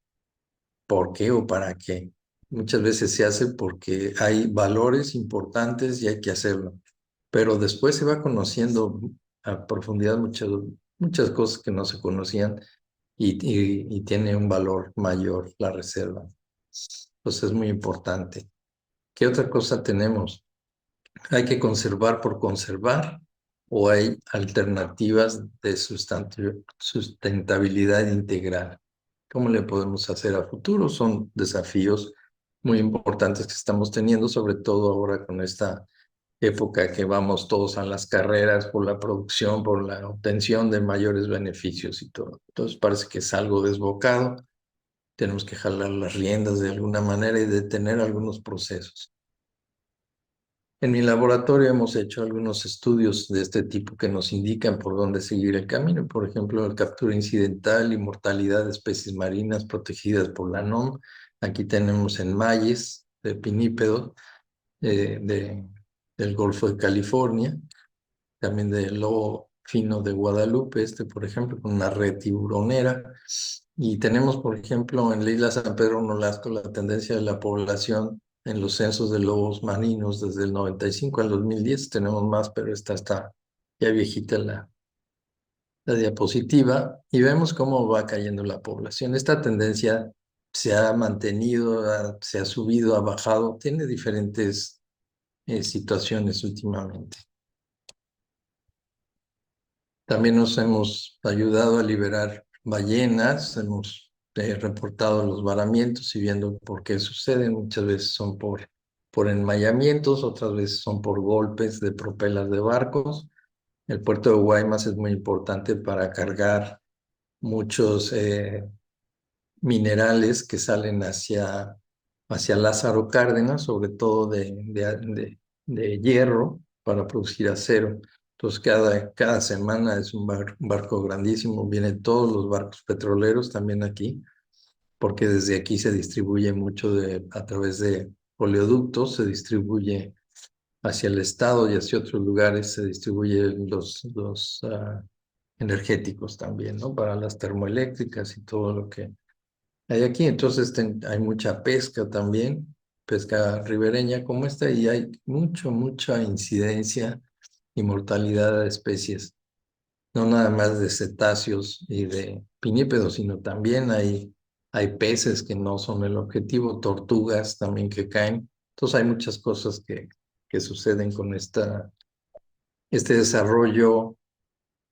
por qué o para qué. Muchas veces se hace porque hay valores importantes y hay que hacerlo, pero después se va conociendo a profundidad muchas cosas que no se conocían y tiene un valor mayor la reserva. Entonces es muy importante. ¿Qué otra cosa tenemos? ¿Hay que conservar por conservar o hay alternativas de sustentabilidad integral? ¿Cómo le podemos hacer a futuro? Son desafíos muy importantes que estamos teniendo, sobre todo ahora con esta época que vamos todos a las carreras por la producción, por la obtención de mayores beneficios y todo. Entonces parece que es algo desbocado. Tenemos que jalar las riendas de alguna manera y detener algunos procesos. En mi laboratorio hemos hecho algunos estudios de este tipo que nos indican por dónde seguir el camino. Por ejemplo, la captura incidental y mortalidad de especies marinas protegidas por la NOM. Aquí tenemos en Mayes, de pinípedo, del Golfo de California, también del lobo fino de Guadalupe, por ejemplo, con una red tiburonera. Y tenemos, por ejemplo, en la isla San Pedro Nolasco la tendencia de la población en los censos de lobos marinos desde el 95 al 2010. Tenemos más, pero esta está ya viejita la diapositiva. Y vemos cómo va cayendo la población. Esta tendencia se ha mantenido, se ha subido, ha bajado, tiene diferentes situaciones últimamente. También nos hemos ayudado a liberar ballenas, hemos reportado los varamientos y viendo por qué suceden. Muchas veces son por enmayamientos, otras veces son por golpes de propelas de barcos. El puerto de Guaymas es muy importante para cargar muchos minerales que salen hacia Lázaro Cárdenas, sobre todo de hierro para producir acero. Entonces, cada semana es un barco grandísimo, vienen todos los barcos petroleros también aquí, porque desde aquí se distribuye mucho a través de oleoductos, se distribuye hacia el estado y hacia otros lugares, se distribuyen los energéticos también, ¿no? Para las termoeléctricas y todo lo que hay aquí. Entonces hay mucha pesca también, pesca ribereña como esta, y hay mucha incidencia y mortalidad de especies no nada más de cetáceos y de pinípedos, sino también hay peces que no son el objetivo, tortugas también que caen. Entonces hay muchas cosas que suceden con este desarrollo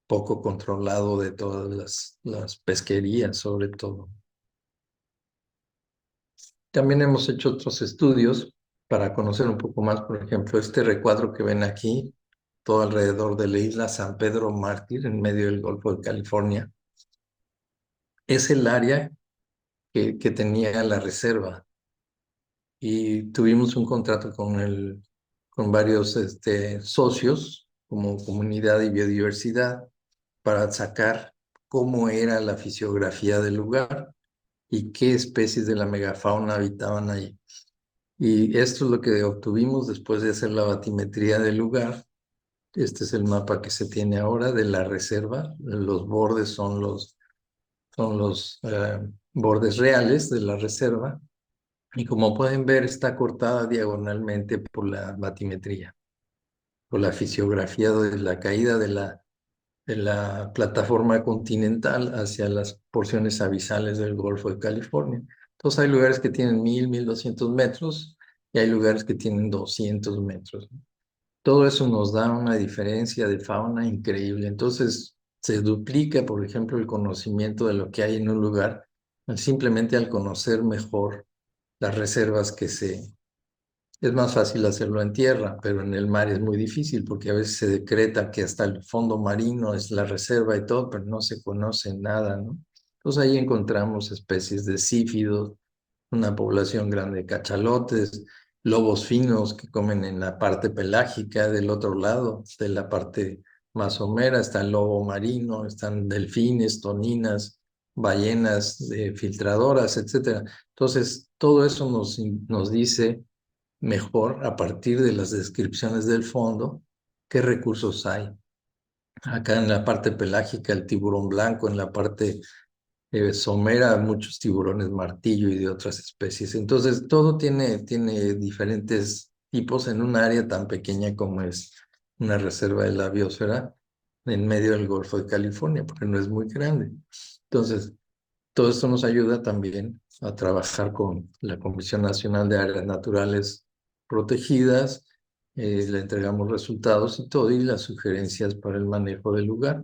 poco controlado de todas las pesquerías, sobre todo. También hemos hecho otros estudios para conocer un poco más, por ejemplo, este recuadro que ven aquí, todo alrededor de la isla San Pedro Mártir, en medio del Golfo de California, es el área que tenía la reserva. Y tuvimos un contrato con varios socios, como comunidad y biodiversidad, para sacar cómo era la fisiografía del lugar y qué especies de la megafauna habitaban ahí. Y esto es lo que obtuvimos después de hacer la batimetría del lugar. Este es el mapa que se tiene ahora de la reserva. Los bordes son los bordes reales de la reserva. Y como pueden ver, está cortada diagonalmente por la batimetría, por la fisiografía de la caída de la plataforma continental hacia las porciones abisales del Golfo de California. Entonces hay lugares que tienen 1,200 metros y hay lugares que tienen 200 metros. Todo eso nos da una diferencia de fauna increíble. Entonces se duplica, por ejemplo, el conocimiento de lo que hay en un lugar, simplemente al conocer mejor las reservas es más fácil hacerlo en tierra, pero en el mar es muy difícil porque a veces se decreta que hasta el fondo marino es la reserva y todo, pero no se conoce nada, ¿no? Entonces ahí encontramos especies de sífidos, una población grande de cachalotes, lobos finos que comen en la parte pelágica del otro lado, de la parte más somera, está el lobo marino, están delfines, toninas, ballenas filtradoras, etcétera. Entonces, todo eso nos dice mejor a partir de las descripciones del fondo qué recursos hay. Acá en la parte pelágica, el tiburón blanco, en la parte somera, muchos tiburones martillo y de otras especies. Entonces, todo tiene diferentes tipos en un área tan pequeña como es una reserva de la biosfera en medio del Golfo de California, porque no es muy grande. Entonces, todo esto nos ayuda también a trabajar con la Comisión Nacional de Áreas Naturales Protegidas. Le entregamos resultados y todo, y las sugerencias para el manejo del lugar,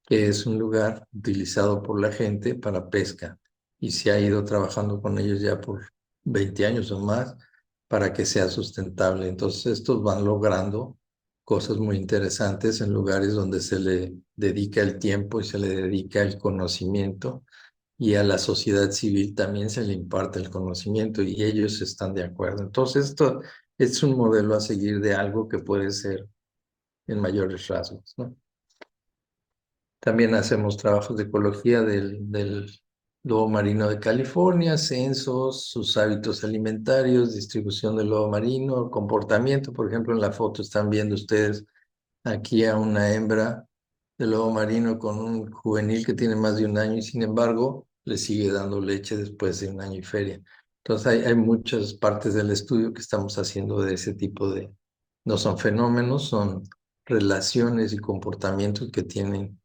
que es un lugar utilizado por la gente para pesca y se ha ido trabajando con ellos ya por 20 años o más para que sea sustentable. Entonces, estos van logrando cosas muy interesantes en lugares donde se le dedica el tiempo y se le dedica el conocimiento, y a la sociedad civil también se le imparte el conocimiento y ellos están de acuerdo. Entonces, esto es un modelo a seguir de algo que puede ser en mayores rasgos, ¿no? También hacemos trabajos de ecología del lobo marino de California, censos, sus hábitos alimentarios, distribución del lobo marino, comportamiento. Por ejemplo, en la foto están viendo ustedes aquí a una hembra de lobo marino con un juvenil que tiene más de un año y sin embargo le sigue dando leche después de un año y feria. Entonces hay muchas partes del estudio que estamos haciendo de ese tipo no son fenómenos, son relaciones y comportamientos que tienen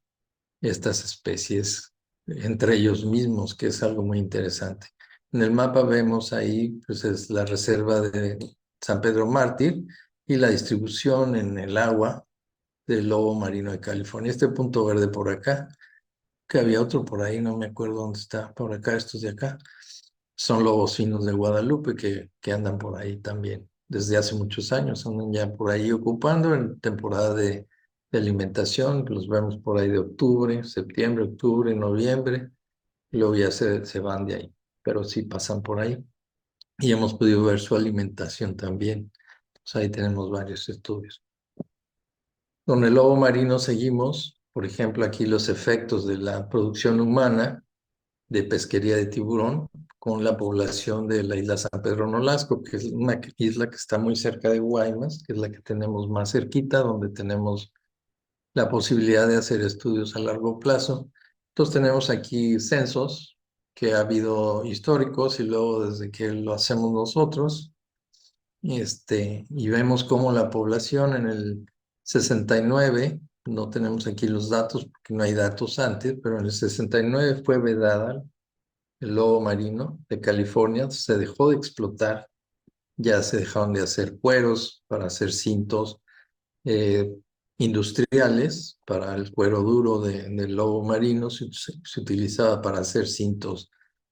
estas especies entre ellos mismos, que es algo muy interesante. En el mapa vemos ahí, pues es la reserva de San Pedro Mártir y la distribución en el agua del lobo marino de California. Este punto verde por acá, que había otro por ahí, no me acuerdo dónde está, por acá, estos de acá, son lobos finos de Guadalupe que andan por ahí también. Desde hace muchos años andan ya por ahí ocupando en temporada de alimentación, los vemos por ahí de octubre, septiembre, octubre, noviembre, y luego ya se van de ahí, pero sí pasan por ahí. Y hemos podido ver su alimentación también. Pues ahí tenemos varios estudios. Con el lobo marino seguimos, por ejemplo, aquí los efectos de la producción humana de pesquería de tiburón con la población de la isla San Pedro Nolasco, que es una isla que está muy cerca de Guaymas, que es la que tenemos más cerquita, donde tenemos la posibilidad de hacer estudios a largo plazo. Entonces tenemos aquí censos que ha habido históricos y luego desde que lo hacemos nosotros, y vemos cómo la población en el 69 no tenemos aquí los datos porque no hay datos antes, pero en el 69 fue vedada el lobo marino de California, se dejó de explotar, ya se dejaron de hacer cueros para hacer cintos eh, industriales, para el cuero duro del lobo marino se utilizaba para hacer cintos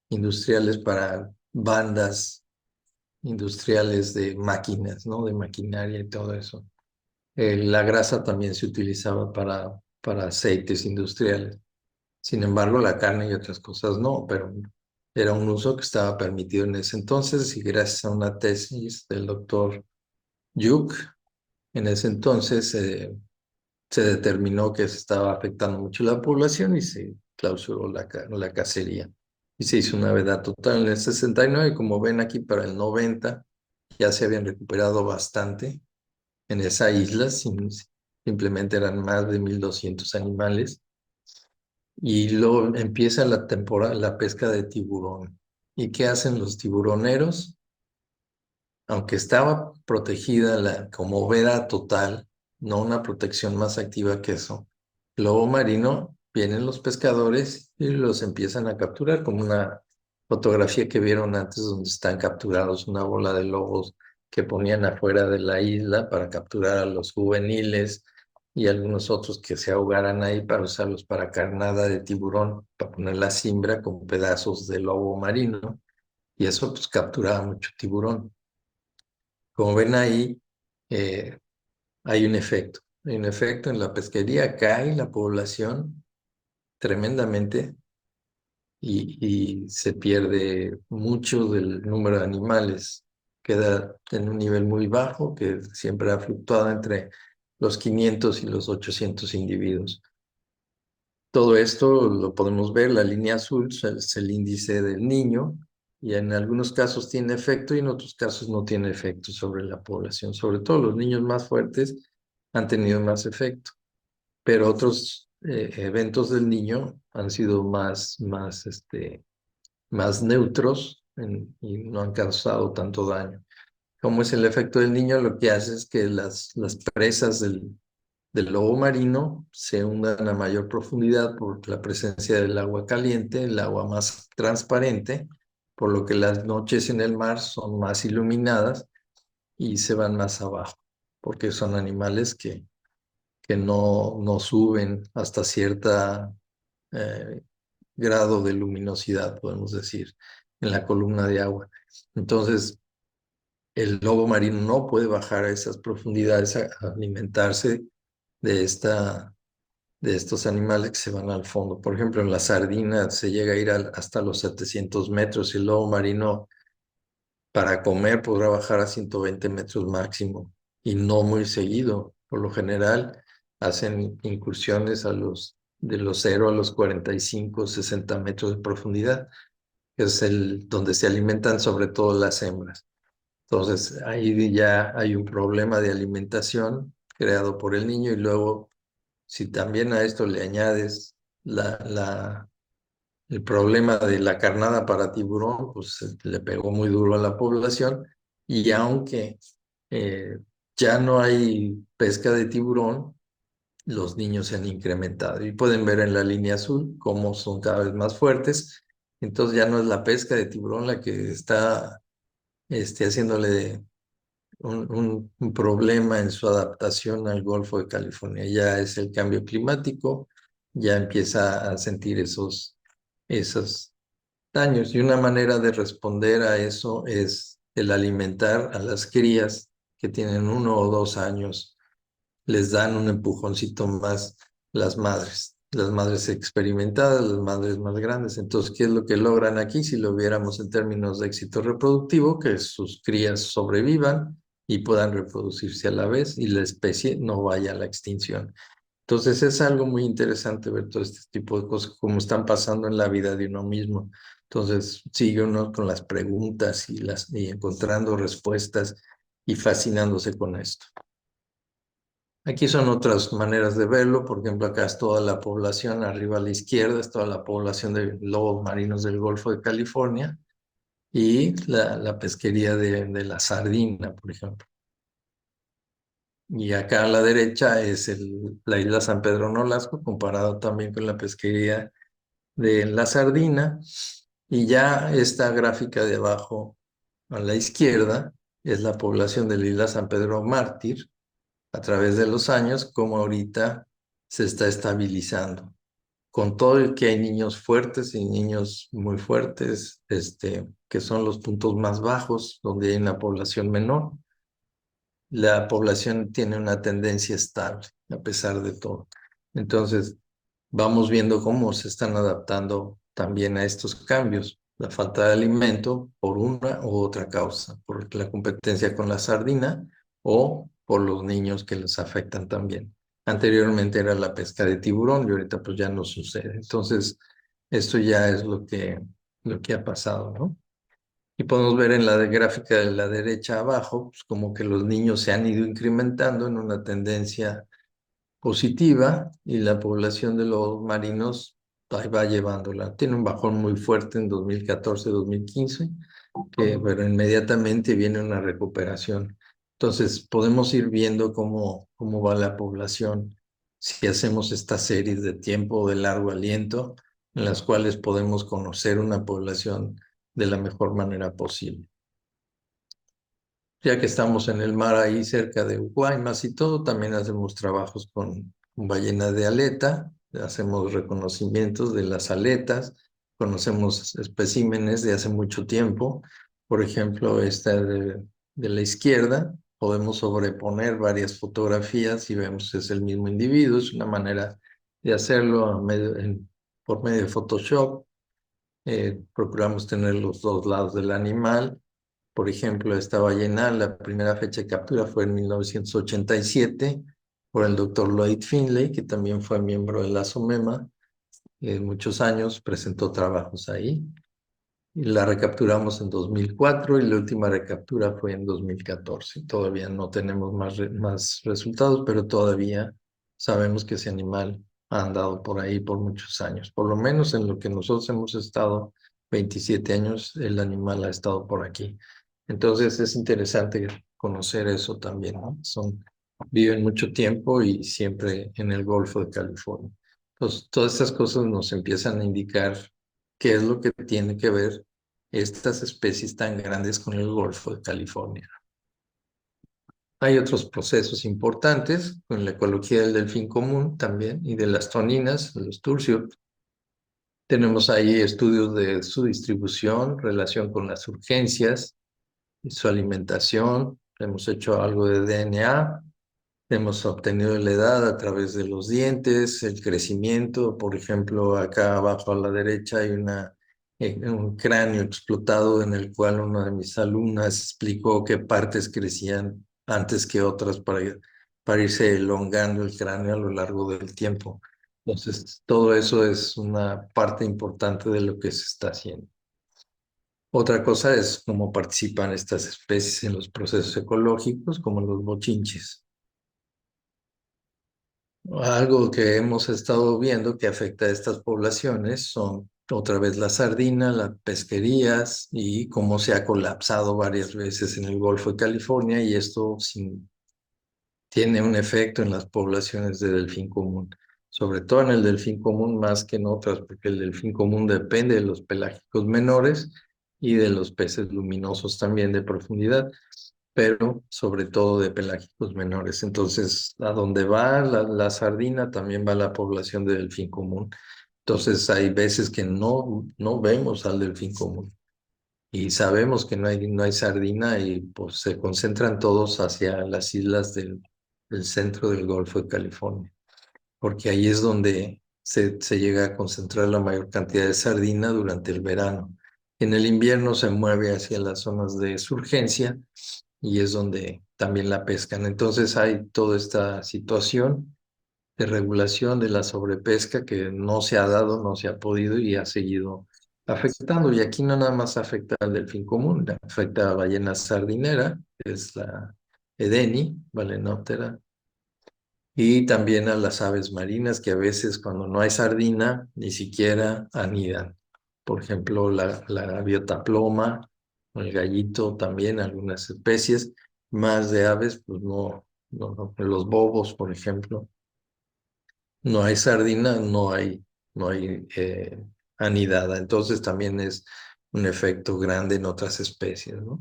industriales para bandas industriales de máquinas, ¿no? De maquinaria y todo eso. La grasa también se utilizaba para aceites industriales. Sin embargo, la carne y otras cosas no, pero era un uso que estaba permitido en ese entonces y gracias a una tesis del doctor Yuk, en ese entonces se determinó que se estaba afectando mucho la población y se clausuró la cacería. Y se hizo una veda total en el 69, como ven aquí para el 90, ya se habían recuperado bastante en esa isla, simplemente eran más de 1,200 animales. Y luego empieza la temporada, la pesca de tiburón. ¿Y qué hacen los tiburoneros? Aunque estaba protegida como veda total, no una protección más activa que eso, el lobo marino, vienen los pescadores y los empiezan a capturar, como una fotografía que vieron antes donde están capturados una bola de lobos que ponían afuera de la isla para capturar a los juveniles y algunos otros que se ahogaran ahí para usarlos para carnada de tiburón, para poner la cimbra con pedazos de lobo marino, y eso pues capturaba mucho tiburón. Como ven ahí, eh, hay un efecto en la pesquería, cae la población tremendamente y se pierde mucho del número de animales. Queda en un nivel muy bajo que siempre ha fluctuado entre los 500 y los 800 individuos. Todo esto lo podemos ver, la línea azul es el índice del niño y en algunos casos tiene efecto y en otros casos no tiene efecto sobre la población. Sobre todo los niños más fuertes han tenido más efecto, pero otros eventos del niño han sido más neutros y no han causado tanto daño. ¿Cómo es el efecto del niño? Lo que hace es que las presas del lobo marino se hundan a mayor profundidad por la presencia del agua caliente, el agua más transparente, por lo que las noches en el mar son más iluminadas y se van más abajo, porque son animales que no suben hasta cierta eh, grado de luminosidad, podemos decir, en la columna de agua. Entonces, el lobo marino no puede bajar a esas profundidades a alimentarse de de estos animales que se van al fondo. Por ejemplo, en la sardina se llega a ir hasta los 700 metros y el lobo marino para comer podrá bajar a 120 metros máximo y no muy seguido. Por lo general hacen incursiones de los 0 a los 45, 60 metros de profundidad, que es donde se alimentan sobre todo las hembras. Entonces ahí ya hay un problema de alimentación creado por el niño y luego si también a esto le añades el problema de la carnada para tiburón, pues le pegó muy duro a la población y aunque eh, ya no hay pesca de tiburón, los niños se han incrementado y pueden ver en la línea azul cómo son cada vez más fuertes. Entonces ya no es la pesca de tiburón la que está haciéndole un problema en su adaptación al Golfo de California. Ya es el cambio climático, ya empieza a sentir esos daños. Y una manera de responder a eso es el alimentar a las crías que tienen 1 o 2 años, les dan un empujoncito más las madres experimentadas, las madres más grandes. Entonces, ¿qué es lo que logran aquí? Si lo viéramos en términos de éxito reproductivo, que sus crías sobrevivan y puedan reproducirse a la vez y la especie no vaya a la extinción. Entonces, es algo muy interesante ver todo este tipo de cosas, como están pasando en la vida de uno mismo. Entonces, sigue uno con las preguntas y encontrando respuestas y fascinándose con esto. Aquí son otras maneras de verlo. Por ejemplo, acá es toda la población, arriba a la izquierda es toda la población de lobos marinos del Golfo de California y la pesquería de la sardina, por ejemplo. Y acá a la derecha es la isla San Pedro Nolasco, comparado también con la pesquería de la Sardina. Y ya esta gráfica de abajo a la izquierda es la población de la isla San Pedro Mártir a través de los años, como ahorita se está estabilizando. Con todo el que hay niños fuertes y niños muy fuertes, que son los puntos más bajos, donde hay una población menor, la población tiene una tendencia estable, a pesar de todo. Entonces, vamos viendo cómo se están adaptando también a estos cambios. La falta de alimento por una u otra causa, por la competencia con la sardina o por los niños que les afectan también. Anteriormente era la pesca de tiburón y ahorita pues ya no sucede. Entonces, esto ya es lo que ha pasado, ¿no? Y podemos ver en la gráfica de la derecha abajo, pues como que los niños se han ido incrementando en una tendencia positiva y la población de los marinos ahí va llevándola. Tiene un bajón muy fuerte en 2014-2015, pero inmediatamente viene una recuperación. Entonces, podemos ir viendo cómo va la población si hacemos estas series de tiempo de largo aliento en las cuales podemos conocer una población de la mejor manera posible. Ya que estamos en el mar ahí cerca de Guaymas y todo, también hacemos trabajos con ballena de aleta, hacemos reconocimientos de las aletas, conocemos especímenes de hace mucho tiempo. Por ejemplo, esta de la izquierda, podemos sobreponer varias fotografías y vemos que es el mismo individuo. Es una manera de hacerlo por medio de Photoshop. Procuramos tener los dos lados del animal. Por ejemplo, esta ballena, la primera fecha de captura fue en 1987 por el doctor Lloyd Finlay, que también fue miembro de la SOMEMA. Muchos años presentó trabajos ahí. Y la recapturamos en 2004 y la última recaptura fue en 2014. Todavía no tenemos más resultados, pero todavía sabemos que ese animal ha andado por ahí por muchos años. Por lo menos en lo que nosotros hemos estado 27 años, el animal ha estado por aquí. Entonces es interesante conocer eso también, ¿no? Viven mucho tiempo y siempre en el Golfo de California. Entonces, todas estas cosas nos empiezan a indicar qué es lo que tiene que ver estas especies tan grandes con el Golfo de California. Hay otros procesos importantes con la ecología del delfín común también y de las toninas, los turcios. Tenemos ahí estudios de su distribución, relación con las urgencias y su alimentación. Hemos hecho algo de DNA. Hemos obtenido la edad a través de los dientes, el crecimiento. Por ejemplo, acá abajo a la derecha hay un cráneo explotado en el cual una de mis alumnas explicó qué partes crecían antes que otras para irse elongando el cráneo a lo largo del tiempo. Entonces, todo eso es una parte importante de lo que se está haciendo. Otra cosa es cómo participan estas especies en los procesos ecológicos, como los bochinches. Algo que hemos estado viendo que afecta a estas poblaciones son otra vez la sardina, las pesquerías y cómo se ha colapsado varias veces en el Golfo de California y esto tiene un efecto en las poblaciones de delfín común, sobre todo en el delfín común más que en otras, porque el delfín común depende de los pelágicos menores y de los peces luminosos también de profundidad, pero sobre todo de pelágicos menores. Entonces, a donde va la sardina, también va la población de delfín común. Entonces, hay veces que no vemos al delfín común y sabemos que no hay sardina y pues se concentran todos hacia las islas del centro del Golfo de California, porque ahí es donde se llega a concentrar la mayor cantidad de sardina durante el verano. En el invierno se mueve hacia las zonas de surgencia y es donde también la pescan. Entonces hay toda esta situación de regulación de la sobrepesca que no se ha dado, no se ha podido y ha seguido afectando. Y aquí no nada más afecta al delfín común, afecta a la ballena sardinera, que es la Edeni, Balenoptera, y también a las aves marinas que a veces cuando no hay sardina ni siquiera anidan. Por ejemplo, la gaviota ploma, el gallito también, algunas especies, más de aves, pues los bobos, por ejemplo. No hay sardina, no hay anidada. Entonces también es un efecto grande en otras especies, ¿no?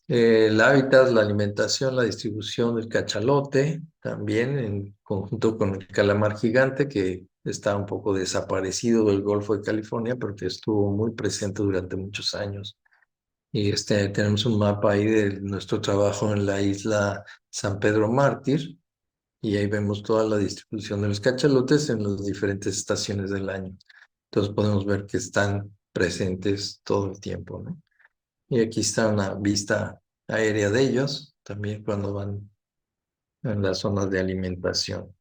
El hábitat, la alimentación, la distribución del cachalote, también en conjunto con el calamar gigante, que está un poco desaparecido del Golfo de California, pero que estuvo muy presente durante muchos años. Y tenemos un mapa ahí de nuestro trabajo en la isla San Pedro Mártir, y ahí vemos toda la distribución de los cachalotes en las diferentes estaciones del año. Entonces podemos ver que están presentes todo el tiempo, ¿no? Y aquí está una vista aérea de ellos, también cuando van en las zonas de alimentación.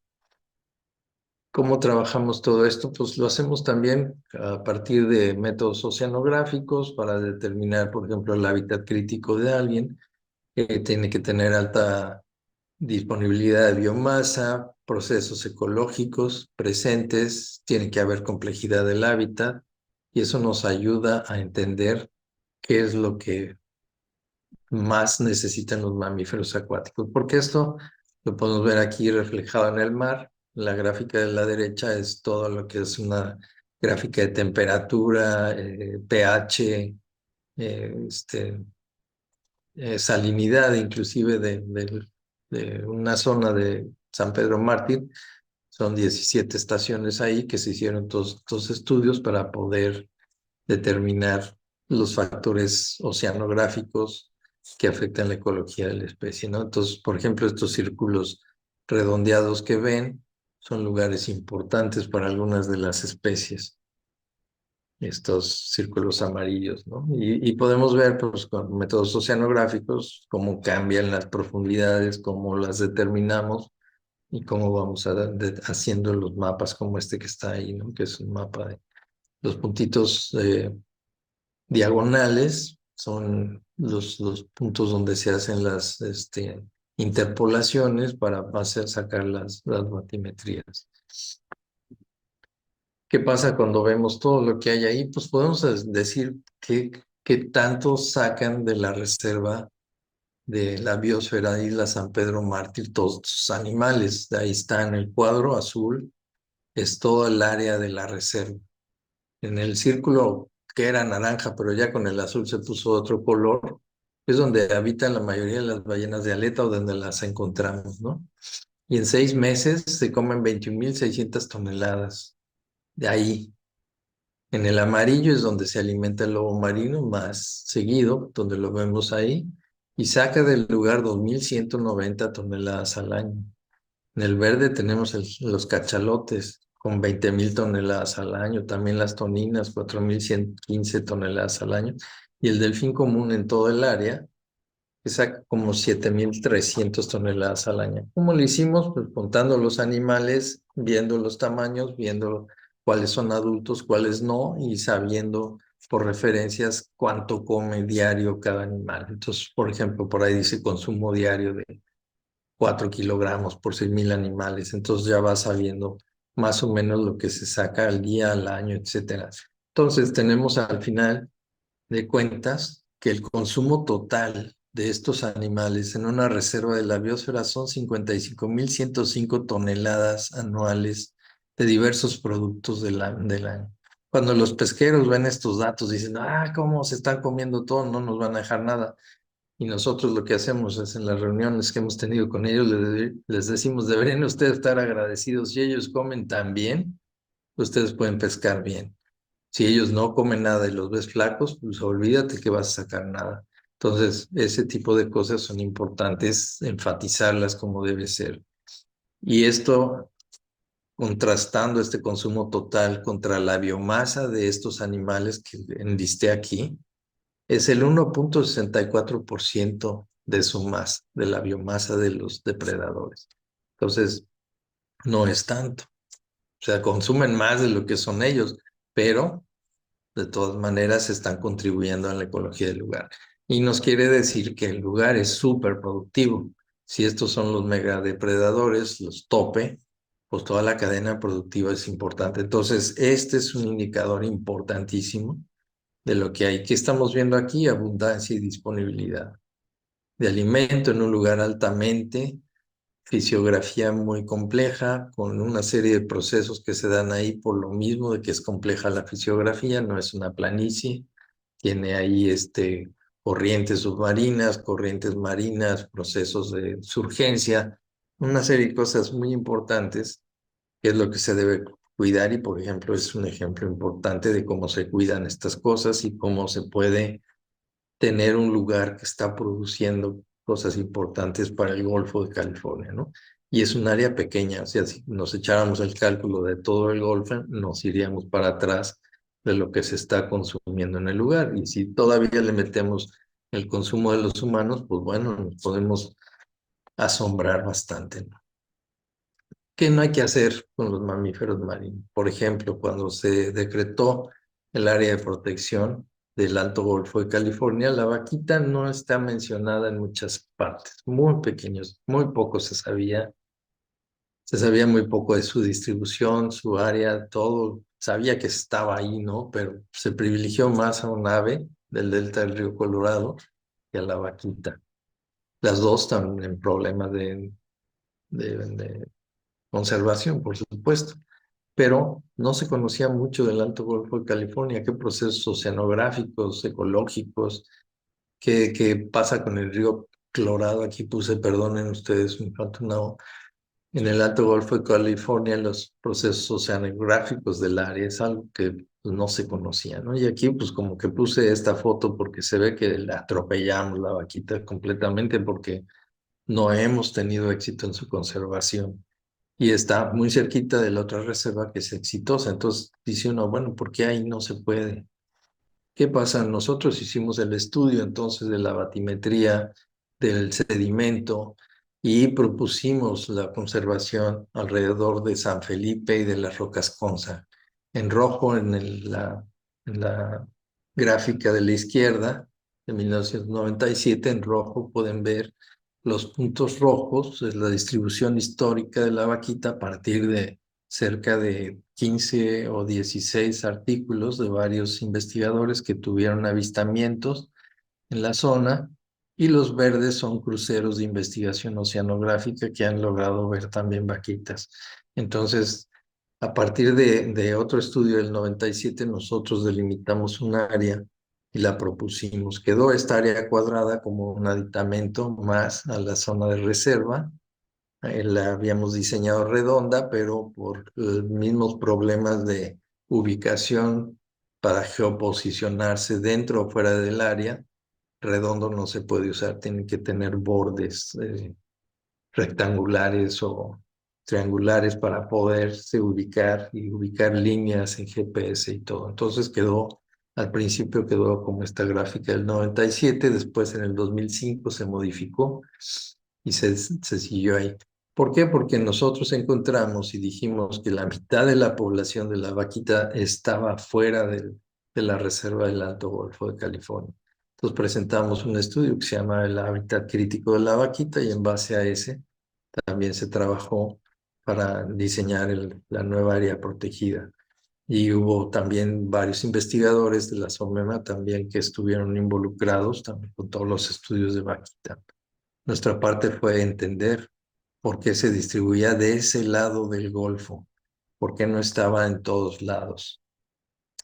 ¿Cómo trabajamos todo esto? Pues lo hacemos también a partir de métodos oceanográficos para determinar, por ejemplo, el hábitat crítico de alguien, que tiene que tener alta disponibilidad de biomasa, procesos ecológicos presentes, tiene que haber complejidad del hábitat, y eso nos ayuda a entender qué es lo que más necesitan los mamíferos acuáticos, porque esto lo podemos ver aquí reflejado en el mar. La gráfica de la derecha es todo lo que es una gráfica de temperatura, pH, este, salinidad inclusive de una zona de San Pedro Mártir. Son 17 estaciones ahí que se hicieron todos estos estudios para poder determinar los factores oceanográficos que afectan la ecología de la especie, ¿no? Entonces, por ejemplo, estos círculos redondeados que ven son lugares importantes para algunas de las especies, estos círculos amarillos, ¿no? Y podemos ver, pues, con métodos oceanográficos cómo cambian las profundidades, cómo las determinamos y cómo vamos haciendo los mapas como este que está ahí, ¿no? Que es un mapa de los puntitos diagonales, son los puntos donde se hacen las interpolaciones para sacar las batimetrías. ¿Qué pasa cuando vemos todo lo que hay ahí? Pues podemos decir qué tanto sacan de la reserva de la biosfera de Isla San Pedro Mártir todos sus animales. Ahí está en el cuadro azul, es todo el área de la reserva. En el círculo que era naranja, pero ya con el azul se puso otro color, es donde habitan la mayoría de las ballenas de aleta o donde las encontramos, ¿no? Y en 6 meses se comen 21.600 toneladas de ahí. En el amarillo es donde se alimenta el lobo marino más seguido, donde lo vemos ahí, y saca del lugar 2.190 toneladas al año. En el verde tenemos los cachalotes con 20.000 toneladas al año, también las toninas, 4.115 toneladas al año, y el delfín común en todo el área, que saca como 7.300 toneladas al año. ¿Cómo lo hicimos? Pues contando los animales, viendo los tamaños, viendo cuáles son adultos, cuáles no, y sabiendo por referencias cuánto come diario cada animal. Entonces, por ejemplo, por ahí dice consumo diario de 4 kilogramos por 6.000 animales. Entonces ya vas sabiendo más o menos lo que se saca al día, al año, etcétera. Entonces tenemos al final de cuentas que el consumo total de estos animales en una reserva de la biosfera son 55.105 toneladas anuales de diversos productos del año. Cuando los pesqueros ven estos datos, dicen, ¿cómo se están comiendo todo? No nos van a dejar nada. Y nosotros lo que hacemos es en las reuniones que hemos tenido con ellos, les decimos, deberían ustedes estar agradecidos. Si ellos comen tan bien, ustedes pueden pescar bien. Si ellos no comen nada y los ves flacos, pues olvídate que vas a sacar nada. Entonces, ese tipo de cosas son importantes, enfatizarlas como debe ser. Y esto, contrastando este consumo total contra la biomasa de estos animales que enlisté aquí, es el 1.64% de su masa, de la biomasa de los depredadores. Entonces, no es tanto. O sea, consumen más de lo que son ellos, pero de todas maneras están contribuyendo a la ecología del lugar. Y nos quiere decir que el lugar es súper productivo. Si estos son los megadepredadores, los tope, pues toda la cadena productiva es importante. Entonces, este es un indicador importantísimo de lo que hay. ¿Qué estamos viendo aquí? Abundancia y disponibilidad de alimento en un lugar altamente fisiografía muy compleja, con una serie de procesos que se dan ahí por lo mismo de que es compleja la fisiografía, no es una planicie, tiene ahí corrientes submarinas, corrientes marinas, procesos de surgencia, una serie de cosas muy importantes, que es lo que se debe cuidar y, por ejemplo, es un ejemplo importante de cómo se cuidan estas cosas y cómo se puede tener un lugar que está produciendo cosas importantes para el Golfo de California, ¿no? Y es un área pequeña, o sea, si nos echáramos el cálculo de todo el Golfo, nos iríamos para atrás de lo que se está consumiendo en el lugar. Y si todavía le metemos el consumo de los humanos, pues bueno, nos podemos asombrar bastante, ¿no? ¿Qué no hay que hacer con los mamíferos marinos? Por ejemplo, cuando se decretó el área de protección del Alto Golfo de California, la vaquita no está mencionada en muchas partes, muy pequeños, muy poco se sabía muy poco de su distribución, su área, todo, sabía que estaba ahí, ¿no? Pero se privilegió más a un ave del delta del río Colorado que a la vaquita. Las dos están en problemas de conservación, por supuesto, pero no se conocía mucho del Alto Golfo de California, qué procesos oceanográficos, ecológicos, qué pasa con el río Colorado. Aquí puse, perdonen ustedes, me falta una O. En el Alto Golfo de California, los procesos oceanográficos del área es algo que pues, no se conocía, ¿no? Y aquí, pues como que puse esta foto porque se ve que la atropellamos la vaquita completamente porque no hemos tenido éxito en su conservación y está muy cerquita de la otra reserva que es exitosa. Entonces dice uno, bueno, ¿por qué ahí no se puede? ¿Qué pasa? Nosotros hicimos el estudio entonces de la batimetría del sedimento y propusimos la conservación alrededor de San Felipe y de las Rocas Conza. En rojo en la gráfica de la izquierda de 1997, en rojo pueden ver los puntos rojos, es la distribución histórica de la vaquita a partir de cerca de 15 o 16 artículos de varios investigadores que tuvieron avistamientos en la zona, y los verdes son cruceros de investigación oceanográfica que han logrado ver también vaquitas. Entonces, a partir de otro estudio del 97, nosotros delimitamos un área y la propusimos. Quedó esta área cuadrada como un aditamento más a la zona de reserva. La habíamos diseñado redonda, pero por los mismos problemas de ubicación para geoposicionarse dentro o fuera del área, redondo no se puede usar, tiene que tener bordes rectangulares o triangulares para poderse ubicar y ubicar líneas en GPS y todo. Entonces al principio quedó como esta gráfica del 97, después en el 2005 se modificó y se siguió ahí. ¿Por qué? Porque nosotros encontramos y dijimos que la mitad de la población de la vaquita estaba fuera de la reserva del Alto Golfo de California. Entonces presentamos un estudio que se llama el hábitat crítico de la vaquita y en base a ese también se trabajó para diseñar la nueva área protegida. Y hubo también varios investigadores de la SOMEMA también que estuvieron involucrados también con todos los estudios de vaquita. Nuestra parte fue entender por qué se distribuía de ese lado del Golfo, por qué no estaba en todos lados.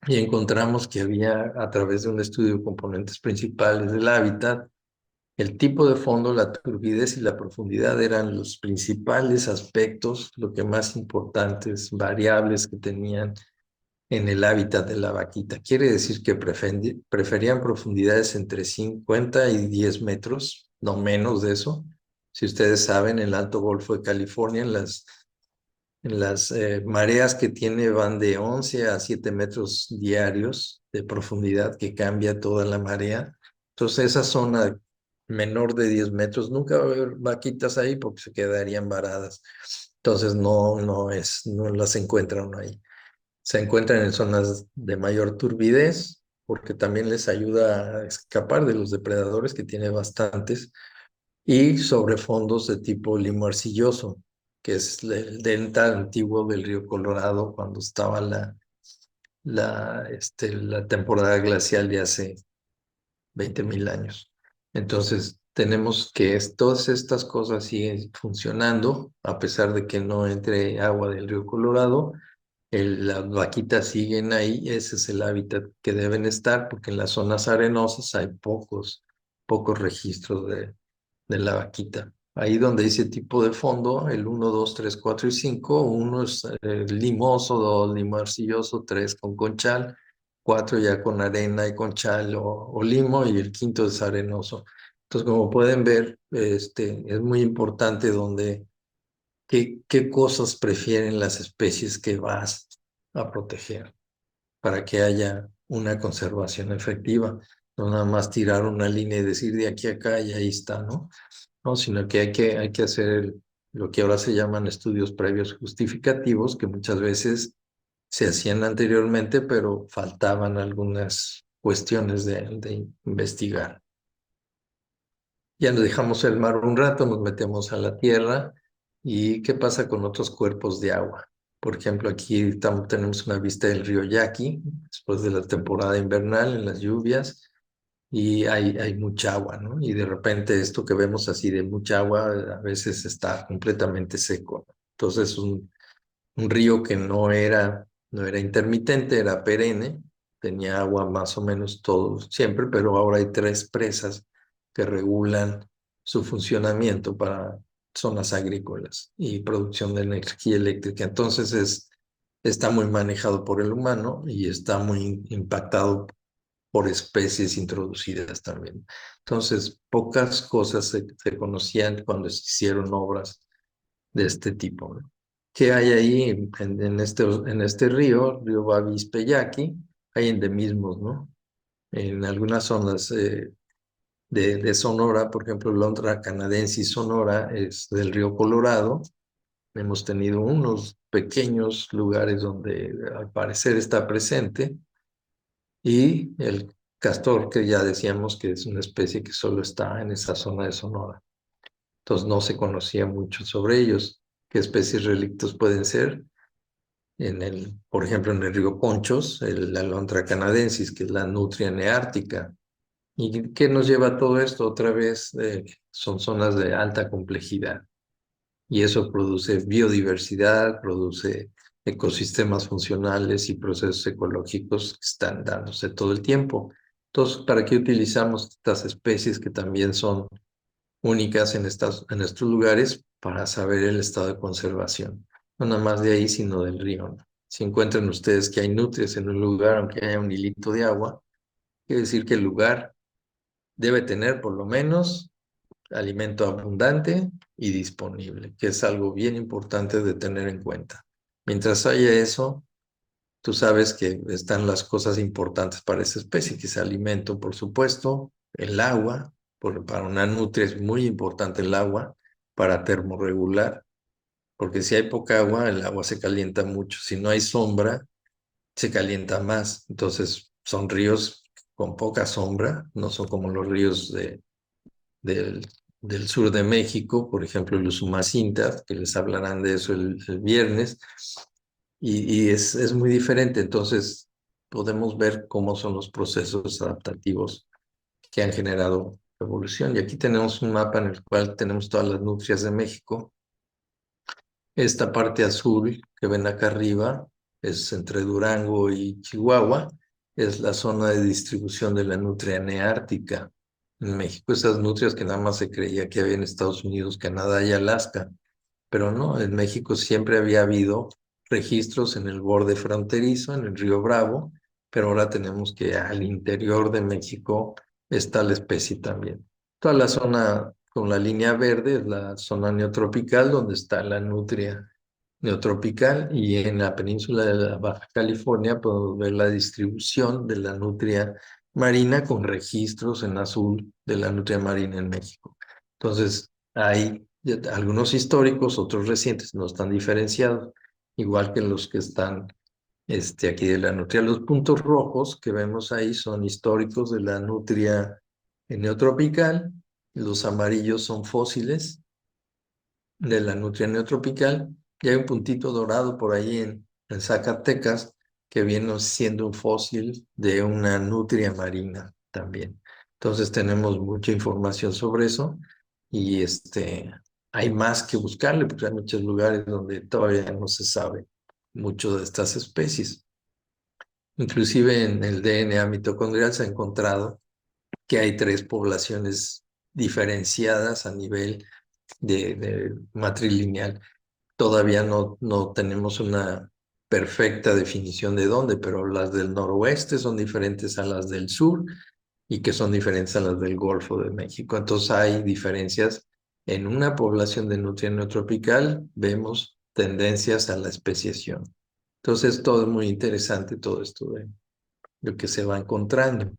Y encontramos que había, a través de un estudio de componentes principales del hábitat, el tipo de fondo, la turbidez y la profundidad eran los principales aspectos, lo que más importantes, variables que tenían en el hábitat de la vaquita. Quiere decir que preferían profundidades entre 50 y 10 metros, no menos de eso. Si ustedes saben, el Alto Golfo de California, en las mareas que tiene van de 11 a 7 metros diarios de profundidad, que cambia toda la marea. Entonces, esa zona menor de 10 metros, nunca va a haber vaquitas ahí porque se quedarían varadas. Entonces, no las encuentran ahí. Se encuentran en zonas de mayor turbidez porque también les ayuda a escapar de los depredadores, que tiene bastantes, y sobre fondos de tipo limo arcilloso, que es el delta antiguo del río Colorado cuando estaba la temporada glacial de hace 20,000 años. Entonces, tenemos que todas estas cosas siguen funcionando, a pesar de que no entre agua del río Colorado. Las vaquitas siguen ahí, ese es el hábitat que deben estar, porque en las zonas arenosas hay pocos registros de la vaquita. Ahí donde dice tipo de fondo, el 1, 2, 3, 4 y 5, uno es limoso, 2 limo arcilloso, 3 con conchal, 4 ya con arena y conchal o limo, y el quinto es arenoso. Entonces, como pueden ver, es muy importante qué cosas prefieren las especies que vas a proteger para que haya una conservación efectiva. No nada más tirar una línea y decir de aquí a acá y ahí está, ¿no? No, sino que hay que hacer lo que ahora se llaman estudios previos justificativos, que muchas veces se hacían anteriormente, pero faltaban algunas cuestiones de investigar. Ya nos dejamos el mar un rato, nos metemos a la tierra. ¿Y qué pasa con otros cuerpos de agua? Por ejemplo, aquí tenemos una vista del río Yaqui, después de la temporada invernal, en las lluvias, y hay mucha agua, ¿no? Y de repente esto que vemos así de mucha agua, a veces está completamente seco, ¿no? Entonces, un río que no era intermitente, era perenne, tenía agua más o menos todo siempre, pero ahora hay 3 presas que regulan su funcionamiento para zonas agrícolas y producción de energía eléctrica. Entonces está muy manejado por el humano y está muy impactado por especies introducidas también. Entonces, pocas cosas se conocían cuando se hicieron obras de este tipo, ¿no? ¿Qué hay ahí en este río Bavi-Speyaki? Hay endemismos, ¿no? En algunas zonas de Sonora, por ejemplo, Londra canadensis Sonora es del río Colorado. Hemos tenido unos pequeños lugares donde al parecer está presente, y el castor, que ya decíamos que es una especie que solo está en esa zona de Sonora. Entonces no se conocía mucho sobre ellos. ¿Qué especies relictos pueden ser? Por ejemplo, en el río Conchos, la alondra canadensis, que es la nutria neártica. ¿Y qué nos lleva a todo esto? Otra vez, son zonas de alta complejidad, y eso produce biodiversidad, produce ecosistemas funcionales y procesos ecológicos que están dándose todo el tiempo. Entonces, ¿para qué utilizamos estas especies que también son únicas en estos lugares? Para saber el estado de conservación, no nada más de ahí, sino del río, ¿no? Si encuentran ustedes que hay nutrias en un lugar, aunque haya un hilito de agua, quiere decir que el lugar debe tener por lo menos alimento abundante y disponible, que es algo bien importante de tener en cuenta. Mientras haya eso, tú sabes que están las cosas importantes para esa especie, que es alimento, por supuesto, el agua, para una nutria es muy importante el agua para termorregular, porque si hay poca agua, el agua se calienta mucho. Si no hay sombra, se calienta más. Entonces, son ríos con poca sombra, no son como los ríos del, del sur de México, por ejemplo, los Umacintas, que les hablarán de eso el viernes, y es muy diferente. Entonces, podemos ver cómo son los procesos adaptativos que han generado evolución. Y aquí tenemos un mapa en el cual tenemos todas las nutrias de México. Esta parte azul que ven acá arriba es entre Durango y Chihuahua, es la zona de distribución de la nutria neártica en México. Esas nutrias que nada más se creía que había en Estados Unidos, Canadá y Alaska, pero no, en México siempre había habido registros en el borde fronterizo, en el río Bravo, pero ahora tenemos que al interior de México está la especie también. Toda la zona con la línea verde es la zona neotropical, donde está la nutria neotropical, y en la península de la Baja California podemos ver la distribución de la nutria marina con registros en azul de la nutria marina en México. Entonces, hay algunos históricos, otros recientes, no están diferenciados, igual que los que están aquí de la nutria. Los puntos rojos que vemos ahí son históricos de la nutria neotropical, los amarillos son fósiles de la nutria neotropical, y hay un puntito dorado por ahí en Zacatecas que viene siendo un fósil de una nutria marina también. Entonces tenemos mucha información sobre eso y hay más que buscarle porque hay muchos lugares donde todavía no se sabe mucho de estas especies. Inclusive en el DNA mitocondrial se ha encontrado que hay tres poblaciones diferenciadas a nivel de matrilineal. Todavía no tenemos una perfecta definición de dónde, pero las del noroeste son diferentes a las del sur y que son diferentes a las del Golfo de México. Entonces hay diferencias en una población de nutria neotropical, vemos tendencias a la especiación. Entonces todo es muy interesante, todo esto de lo que se va encontrando.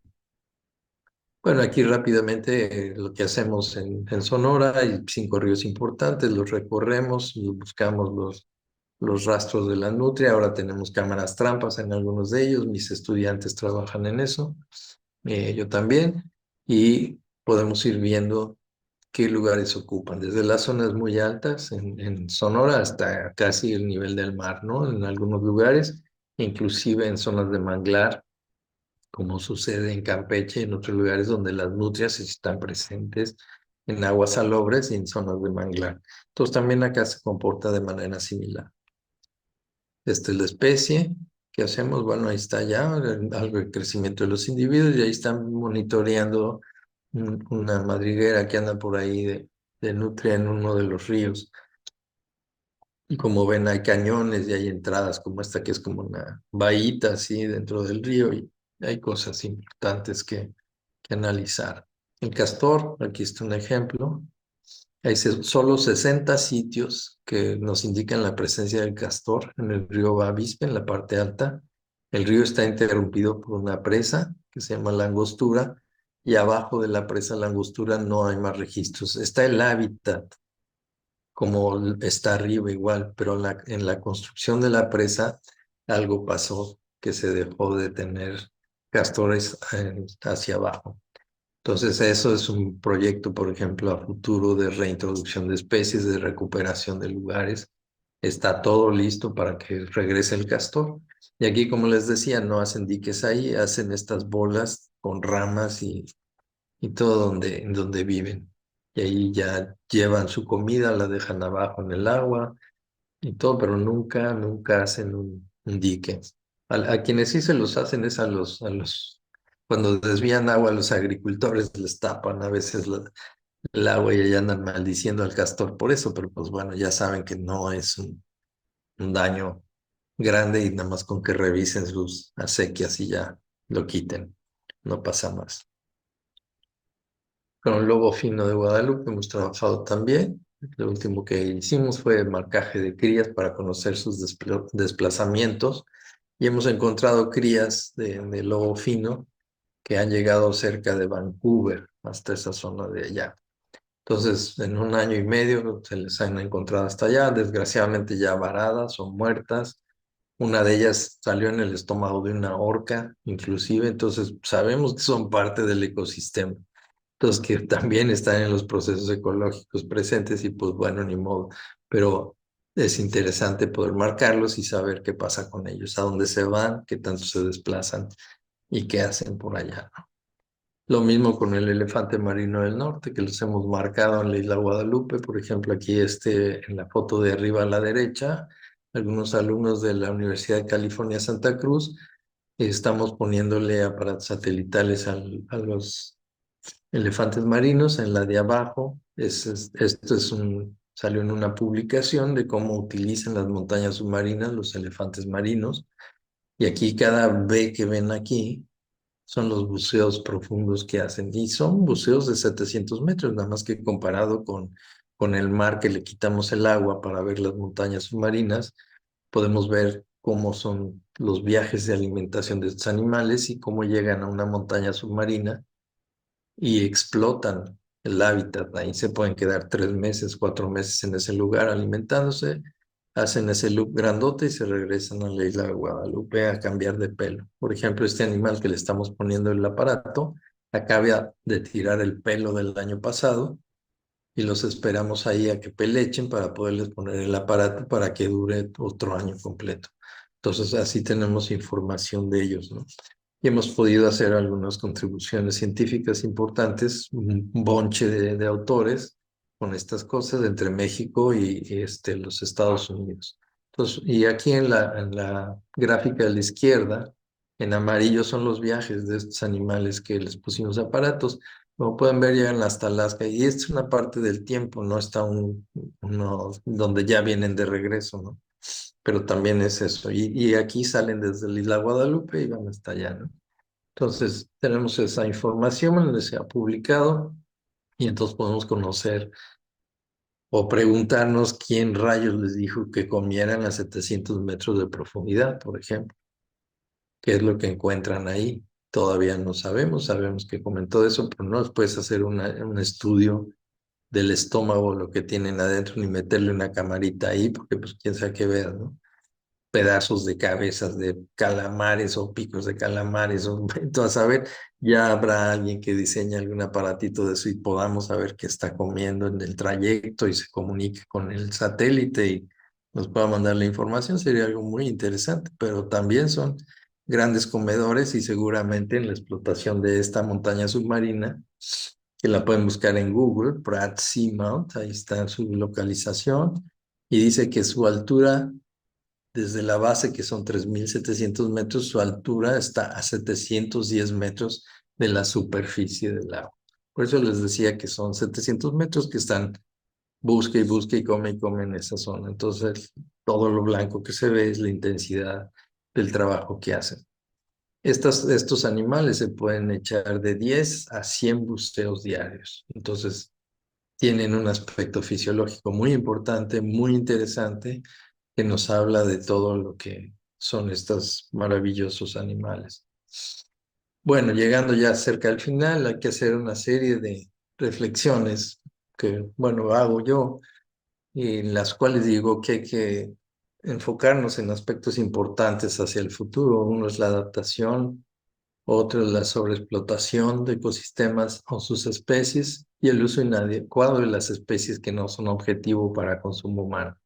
Bueno, aquí rápidamente lo que hacemos en Sonora, hay 5 ríos importantes, los recorremos, y buscamos los rastros de la nutria. Ahora tenemos cámaras trampas en algunos de ellos, mis estudiantes trabajan en eso, yo también, y podemos ir viendo qué lugares ocupan, desde las zonas muy altas en Sonora hasta casi el nivel del mar, ¿no? En algunos lugares, inclusive en zonas de manglar como sucede en Campeche y en otros lugares donde las nutrias están presentes en aguas salobres y en zonas de manglar. Entonces también acá se comporta de manera similar. Esta es la especie que hacemos, bueno, ahí está ya algo de crecimiento de los individuos y ahí están monitoreando una madriguera que anda por ahí de nutria en uno de los ríos. Y como ven, hay cañones y hay entradas como esta que es como una bahita así dentro del río y hay cosas importantes que analizar. El castor, aquí está un ejemplo. Hay solo 60 sitios que nos indican la presencia del castor en el río Bavispe, en la parte alta. El río está interrumpido por una presa que se llama La Angostura y abajo de la presa La Angostura no hay más registros. Está el hábitat como está arriba igual, pero en la construcción de la presa algo pasó que se dejó de tener castores hacia abajo. Entonces eso es un proyecto, por ejemplo, a futuro de reintroducción de especies, de recuperación de lugares. Está todo listo para que regrese el castor. Y aquí, como les decía, no hacen diques ahí, hacen estas bolas con ramas y todo donde viven. Y ahí ya llevan su comida, la dejan abajo en el agua y todo, pero nunca hacen un dique. A quienes sí se los hacen es cuando desvían agua a los agricultores, les tapan a veces el agua y allá andan maldiciendo al castor por eso, pero pues bueno, ya saben que no es un daño grande y nada más con que revisen sus acequias y ya lo quiten, no pasa más. Con el lobo fino de Guadalupe hemos trabajado también. Lo último que hicimos fue el marcaje de crías para conocer sus desplazamientos y hemos encontrado crías de lobo fino que han llegado cerca de Vancouver, hasta esa zona de allá. Entonces, en un año y medio se les han encontrado hasta allá, desgraciadamente ya varadas o muertas. Una de ellas salió en el estómago de una orca, inclusive, entonces sabemos que son parte del ecosistema. Entonces, que también están en los procesos ecológicos presentes y pues bueno, ni modo. Pero es interesante poder marcarlos y saber qué pasa con ellos, a dónde se van, qué tanto se desplazan y qué hacen por allá, ¿no? Lo mismo con el elefante marino del norte, que los hemos marcado en la isla Guadalupe. Por ejemplo, aquí en la foto de arriba a la derecha, algunos alumnos de la Universidad de California, Santa Cruz, estamos poniéndole aparatos satelitales a los elefantes marinos. En la de abajo, esto salió en una publicación de cómo utilizan las montañas submarinas los elefantes marinos. Y aquí cada B que ven aquí son los buceos profundos que hacen. Y son buceos de 700 metros, nada más que comparado con el mar que le quitamos el agua para ver las montañas submarinas, podemos ver cómo son los viajes de alimentación de estos animales y cómo llegan a una montaña submarina y explotan el hábitat. Ahí se pueden quedar 3 meses, 4 meses en ese lugar alimentándose, hacen ese loop grandote y se regresan a la isla de Guadalupe a cambiar de pelo. Por ejemplo, este animal que le estamos poniendo el aparato acaba de tirar el pelo del año pasado y los esperamos ahí a que pelechen para poderles poner el aparato para que dure otro año completo. Entonces, así tenemos información de ellos, ¿no? y hemos podido hacer algunas contribuciones científicas importantes, un bonche de autores con estas cosas entre México y los Estados Unidos. Entonces, y aquí en la gráfica de la izquierda, en amarillo son los viajes de estos animales que les pusimos aparatos. Como pueden ver, llegan hasta Alaska y esta es una parte del tiempo, no está uno donde ya vienen de regreso, ¿no? Pero también es eso. Y aquí salen desde la Isla Guadalupe y van hasta allá, ¿no? Entonces, tenemos esa información donde se ha publicado y entonces podemos conocer o preguntarnos quién rayos les dijo que comieran a 700 metros de profundidad, por ejemplo. ¿Qué es lo que encuentran ahí? Todavía no sabemos, sabemos que comentó eso, pero no les puedes hacer un estudio del estómago, lo que tienen adentro, ni meterle una camarita ahí, porque pues quién sabe qué ver, ¿no? Pedazos de cabezas de calamares o picos de calamares, o entonces a ver, ya habrá alguien que diseñe algún aparatito de eso y podamos saber qué está comiendo en el trayecto y se comunique con el satélite y nos pueda mandar la información, sería algo muy interesante, pero también son grandes comedores y seguramente en la explotación de esta montaña submarina, que la pueden buscar en Google, Pratt Seamount, ahí está su localización, y dice que su altura desde la base, que son 3.700 metros, su altura está a 710 metros de la superficie del agua. Por eso les decía que son 700 metros que están busca y come en esa zona. Entonces, todo lo blanco que se ve es la intensidad del trabajo que hacen. Estos animales se pueden echar de 10 a 100 buceos diarios. Entonces, tienen un aspecto fisiológico muy importante, muy interesante, que nos habla de todo lo que son estos maravillosos animales. Bueno, llegando ya cerca al final, hay que hacer una serie de reflexiones que, bueno, hago yo, y en las cuales digo que hay que enfocarnos en aspectos importantes hacia el futuro. Uno es la adaptación, otro es la sobreexplotación de ecosistemas o sus especies y el uso inadecuado de las especies que no son objetivo para consumo humano,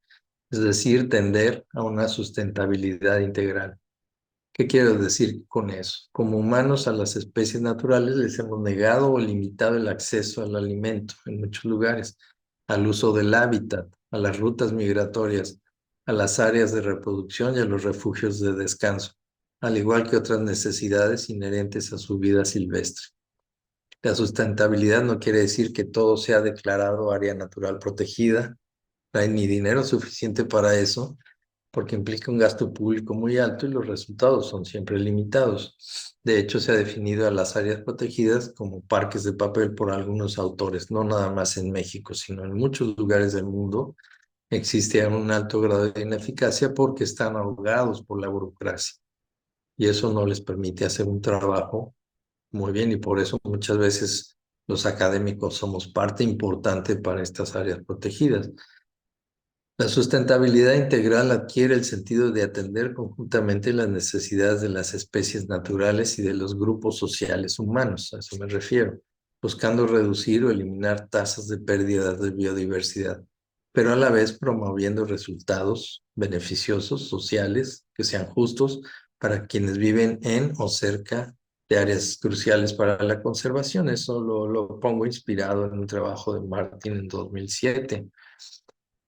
es decir, tender a una sustentabilidad integral. ¿Qué quiero decir con eso? Como humanos a las especies naturales les hemos negado o limitado el acceso al alimento en muchos lugares, al uso del hábitat, a las rutas migratorias, a las áreas de reproducción y a los refugios de descanso, al igual que otras necesidades inherentes a su vida silvestre. La sustentabilidad no quiere decir que todo sea declarado área natural protegida. No hay ni dinero suficiente para eso, porque implica un gasto público muy alto y los resultados son siempre limitados. De hecho, se ha definido a las áreas protegidas como parques de papel por algunos autores, no nada más en México, sino en muchos lugares del mundo. Existe un alto grado de ineficacia porque están ahogados por la burocracia y eso no les permite hacer un trabajo muy bien y por eso muchas veces los académicos somos parte importante para estas áreas protegidas. La sustentabilidad integral adquiere el sentido de atender conjuntamente las necesidades de las especies naturales y de los grupos sociales humanos, a eso me refiero, buscando reducir o eliminar tasas de pérdida de biodiversidad, pero a la vez promoviendo resultados beneficiosos sociales que sean justos para quienes viven en o cerca de áreas cruciales para la conservación. Eso lo pongo inspirado en un trabajo de Martin en 2007.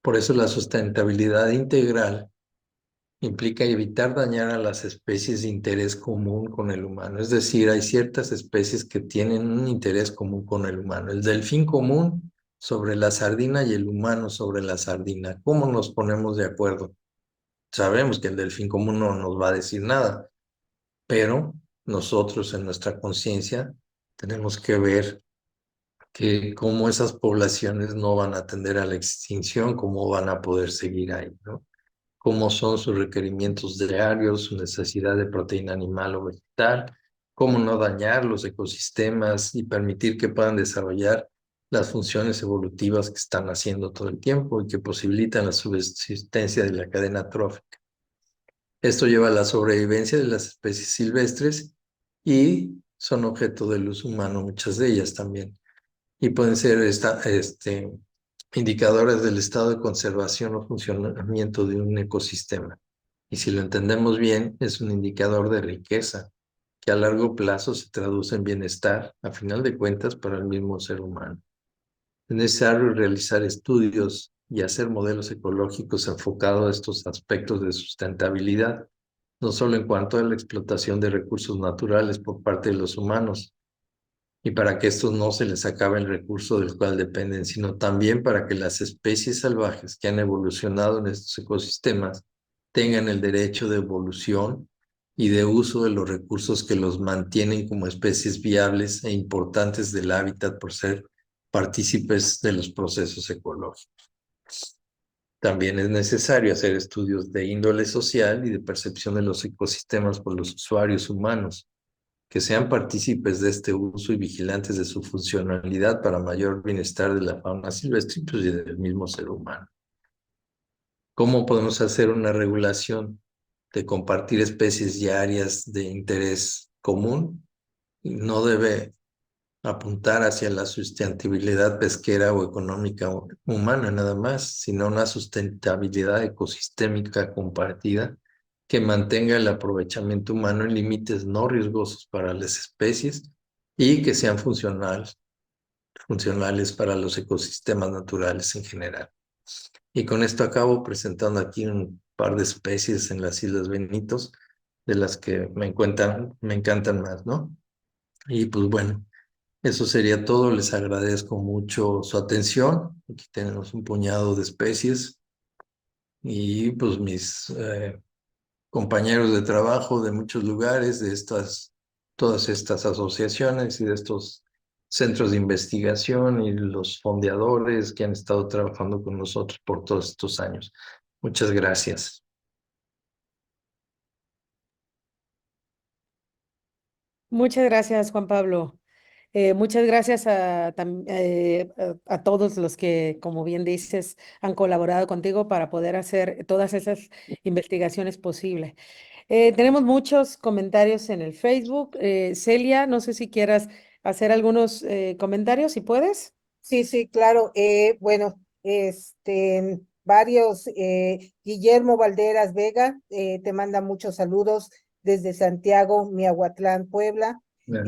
Por eso la sustentabilidad integral implica evitar dañar a las especies de interés común con el humano. Es decir, hay ciertas especies que tienen un interés común con el humano. El delfín común sobre la sardina y el humano sobre la sardina. ¿Cómo nos ponemos de acuerdo? Sabemos que el delfín común no nos va a decir nada, pero nosotros en nuestra conciencia tenemos que ver que cómo esas poblaciones no van a tender a la extinción, cómo van a poder seguir ahí, ¿no? Cómo son sus requerimientos diarios, su necesidad de proteína animal o vegetal, cómo no dañar los ecosistemas y permitir que puedan desarrollar las funciones evolutivas que están haciendo todo el tiempo y que posibilitan la subsistencia de la cadena trófica. Esto lleva a la sobrevivencia de las especies silvestres y son objeto del uso humano, muchas de ellas también. Y pueden ser indicadores del estado de conservación o funcionamiento de un ecosistema. Y si lo entendemos bien, es un indicador de riqueza que a largo plazo se traduce en bienestar, a final de cuentas, para el mismo ser humano. Es necesario realizar estudios y hacer modelos ecológicos enfocados a estos aspectos de sustentabilidad, no solo en cuanto a la explotación de recursos naturales por parte de los humanos, y para que estos no se les acabe el recurso del cual dependen, sino también para que las especies salvajes que han evolucionado en estos ecosistemas tengan el derecho de evolución y de uso de los recursos que los mantienen como especies viables e importantes del hábitat por ser partícipes de los procesos ecológicos. También es necesario hacer estudios de índole social y de percepción de los ecosistemas por los usuarios humanos, que sean partícipes de este uso y vigilantes de su funcionalidad para mayor bienestar de la fauna silvestre pues, y del mismo ser humano. ¿Cómo podemos hacer una regulación de compartir especies y áreas de interés común? No debe apuntar hacia la sustentabilidad pesquera o económica humana nada más, sino una sustentabilidad ecosistémica compartida que mantenga el aprovechamiento humano en límites no riesgosos para las especies y que sean funcionales para los ecosistemas naturales en general. Y con esto acabo presentando aquí un par de especies en las Islas Benitos, de las que me encantan más, ¿no? Y pues bueno, eso sería todo. Les agradezco mucho su atención. Aquí tenemos un puñado de especies y pues mis compañeros de trabajo de muchos lugares, de todas estas asociaciones y de estos centros de investigación y los fondeadores que han estado trabajando con nosotros por todos estos años. Muchas gracias. Muchas gracias, Juan Pablo. Muchas gracias a todos los que, como bien dices, han colaborado contigo para poder hacer todas esas investigaciones posibles. Tenemos muchos comentarios en el Facebook. Celia, no sé si quieras hacer algunos comentarios, si puedes. Sí, sí, claro. Bueno, varios, Guillermo Valderas Vega, te manda muchos saludos desde Santiago, Miahuatlán, Puebla. Ajá,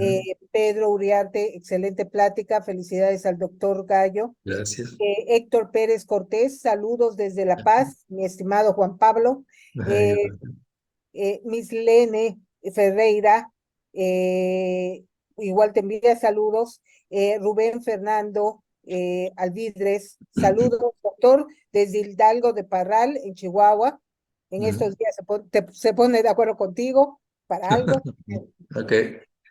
Pedro Uriarte, excelente plática, felicidades al doctor Gallo. gracias. Héctor Pérez Cortés, saludos desde La Paz, mi estimado Juan Pablo. Ay, Eh, Miss Lene Ferreira, eh, igual te envía saludos. Rubén Fernando Alvidres, saludos, doctor, desde Hidalgo de Parral, en Chihuahua. En estos días se pone de acuerdo contigo para algo. Ok,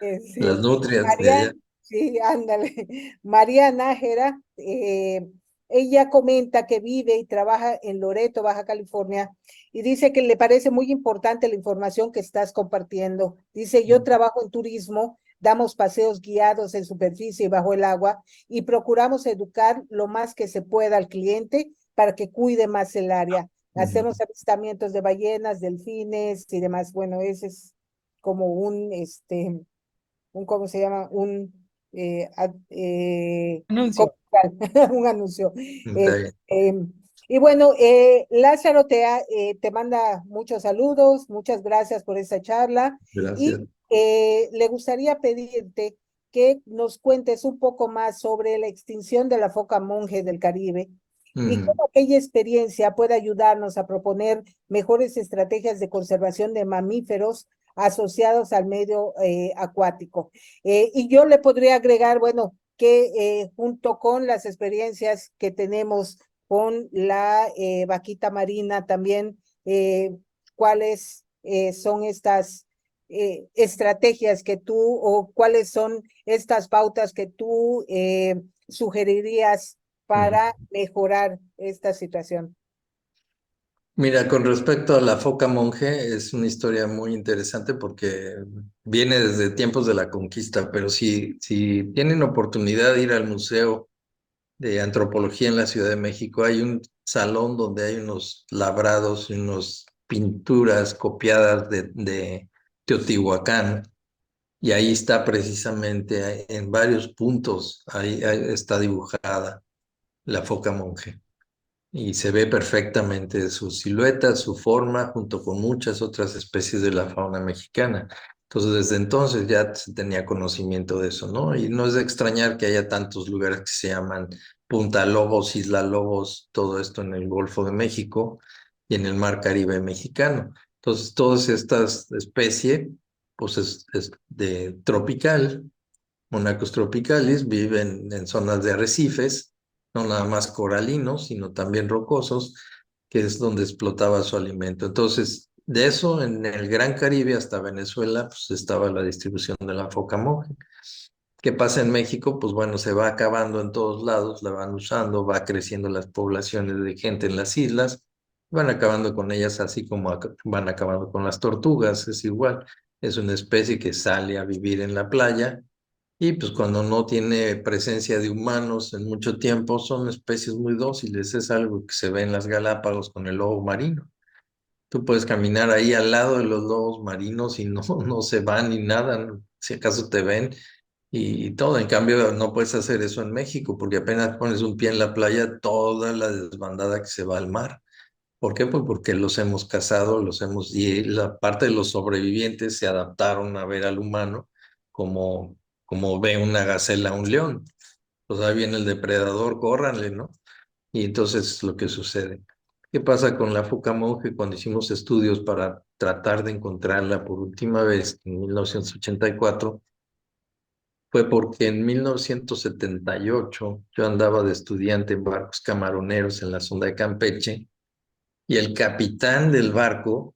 las Sí. nutrias de María, allá. sí, ándale. María Nájera, ella comenta que vive y trabaja en Loreto, Baja California, y dice que le parece muy importante la información que estás compartiendo. Dice, yo trabajo en turismo, damos paseos guiados en superficie y bajo el agua, y procuramos educar lo más que se pueda al cliente para que cuide más el área. Ujú, Hacemos avistamientos de ballenas, delfines y demás. Bueno, ese es como ¿cómo se llama? Anuncio. Comercial, un anuncio. está bien, Y bueno, Lázaro te manda muchos saludos, muchas gracias por esta charla gracias. y le gustaría pedirte que nos cuentes un poco más sobre la extinción de la foca monje del Caribe y Ujú, cómo aquella experiencia puede ayudarnos a proponer mejores estrategias de conservación de mamíferos asociados al medio acuático. Y yo le podría agregar, bueno, que junto con las experiencias que tenemos con la vaquita marina también, cuáles son estas estrategias que tú o cuáles son estas pautas que tú sugerirías ujú. para mejorar esta situación. Mira, con respecto a la foca monje, es una historia muy interesante porque viene desde tiempos de la conquista, pero si tienen oportunidad de ir al Museo de Antropología en la Ciudad de México, hay un salón donde hay unos labrados y unas pinturas copiadas de Teotihuacán, y ahí está precisamente en varios puntos, ahí está dibujada la foca monje y se ve perfectamente su silueta, su forma, junto con muchas otras especies de la fauna mexicana. Entonces, desde entonces ya se tenía conocimiento de eso, ¿no? Y no es de extrañar que haya tantos lugares que se llaman Punta Lobos, Isla Lobos, todo esto en el Golfo de México y en el Mar Caribe mexicano. Entonces, todas estas especies, pues es de tropical, Monacos tropicalis, viven en zonas de arrecifes, no nada más coralinos, sino también rocosos, que es donde explotaba su alimento. Entonces, de eso en el Gran Caribe hasta Venezuela, pues estaba la distribución de la foca monje. ¿Qué pasa en México? Pues bueno, se va acabando en todos lados, la van usando, va creciendo las poblaciones de gente en las islas, van acabando con ellas así como van acabando con las tortugas, es igual. Es una especie que sale a vivir en la playa y pues cuando no tiene presencia de humanos en mucho tiempo, son especies muy dóciles. Es algo que se ve en las Galápagos con el lobo marino. Tú puedes caminar ahí al lado de los lobos marinos y no, no se van ni nada, ¿no? Si acaso te ven y todo. En cambio, no puedes hacer eso en México porque apenas pones un pie en la playa, toda la desbandada que se va al mar. ¿Por qué? Pues porque los hemos cazado, y la parte de los sobrevivientes se adaptaron a ver al humano como, como ve una gacela a un león. Pues ahí viene el depredador, córranle, ¿no? Y entonces es lo que sucede. ¿Qué pasa con la foca monje cuando hicimos estudios para tratar de encontrarla por última vez en 1984? Fue porque en 1978 yo andaba de estudiante en barcos camaroneros en la sonda de Campeche y el capitán del barco,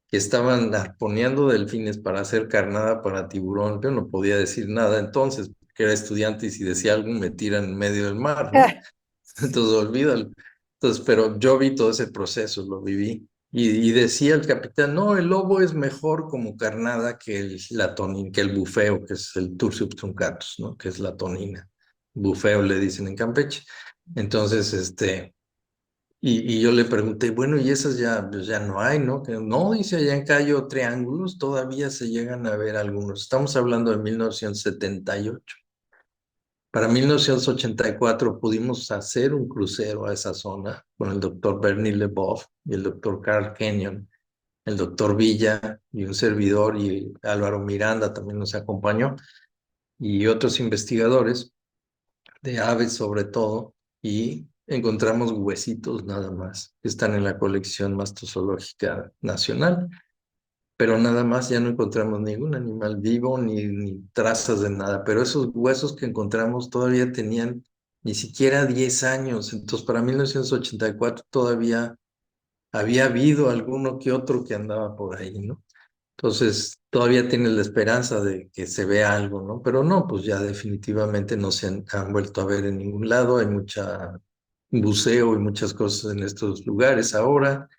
que estaban arponeando delfines para hacer carnada para tiburón, yo no podía decir nada entonces, porque era estudiante y si decía algo me tiran en medio del mar, ¿no? Entonces olvídalo. Entonces, pero yo vi todo ese proceso, lo viví. Y decía el capitán, no, el lobo es mejor como carnada que que el bufeo, que es el Turcius truncatus, ¿no? Que es la tonina. Bufeo le dicen en Campeche. Entonces, y yo le pregunté, bueno, y esas ya, pues ya no hay, ¿no? Que no, dice, allá en Cayo Triángulos todavía se llegan a ver algunos. Estamos hablando de 1978. Para 1984 pudimos hacer un crucero a esa zona con el doctor Bernie Leboeuf y el doctor Carl Kenyon, el doctor Villa y un servidor y Álvaro Miranda también nos acompañó y otros investigadores de aves sobre todo y encontramos huesitos nada más que están en la colección mastozoológica nacional, pero nada más ya no encontramos ningún animal vivo ni trazas de nada, pero esos huesos que encontramos todavía tenían ni siquiera 10 años, entonces para 1984 todavía había habido alguno que otro que andaba por ahí, ¿no? Entonces todavía tienes la esperanza de que se vea algo, ¿no? Pero no, pues ya definitivamente no se han vuelto a ver en ningún lado, hay mucha buceo y muchas cosas en estos lugares ahora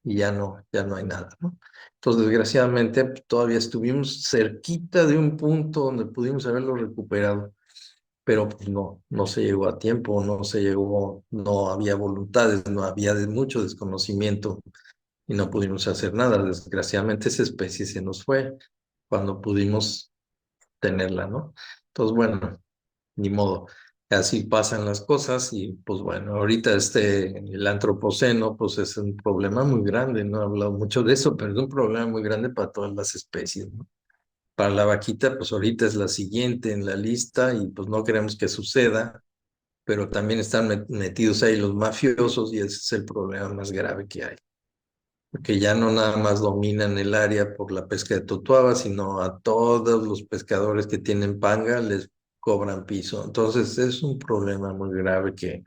y ya no hay nada, ¿no? Entonces, desgraciadamente, pues, todavía estuvimos cerquita de un punto donde pudimos haberlo recuperado, pero pues no, no se llegó a tiempo, no se llegó, no había voluntades, no había mucho desconocimiento y no pudimos hacer nada. Desgraciadamente, esa especie se nos fue cuando pudimos tenerla, ¿no? Entonces, bueno, ni modo. Así pasan las cosas y pues bueno, ahorita el antropoceno pues es un problema muy grande, no he hablado mucho de eso, pero es un problema muy grande para todas las especies, ¿no? Para la vaquita pues ahorita es la siguiente en la lista y pues no queremos que suceda, pero también están metidos ahí los mafiosos y ese es el problema más grave que hay, porque ya no nada más dominan el área por la pesca de totuaba, sino a todos los pescadores que tienen panga les cobran piso. Entonces es un problema muy grave que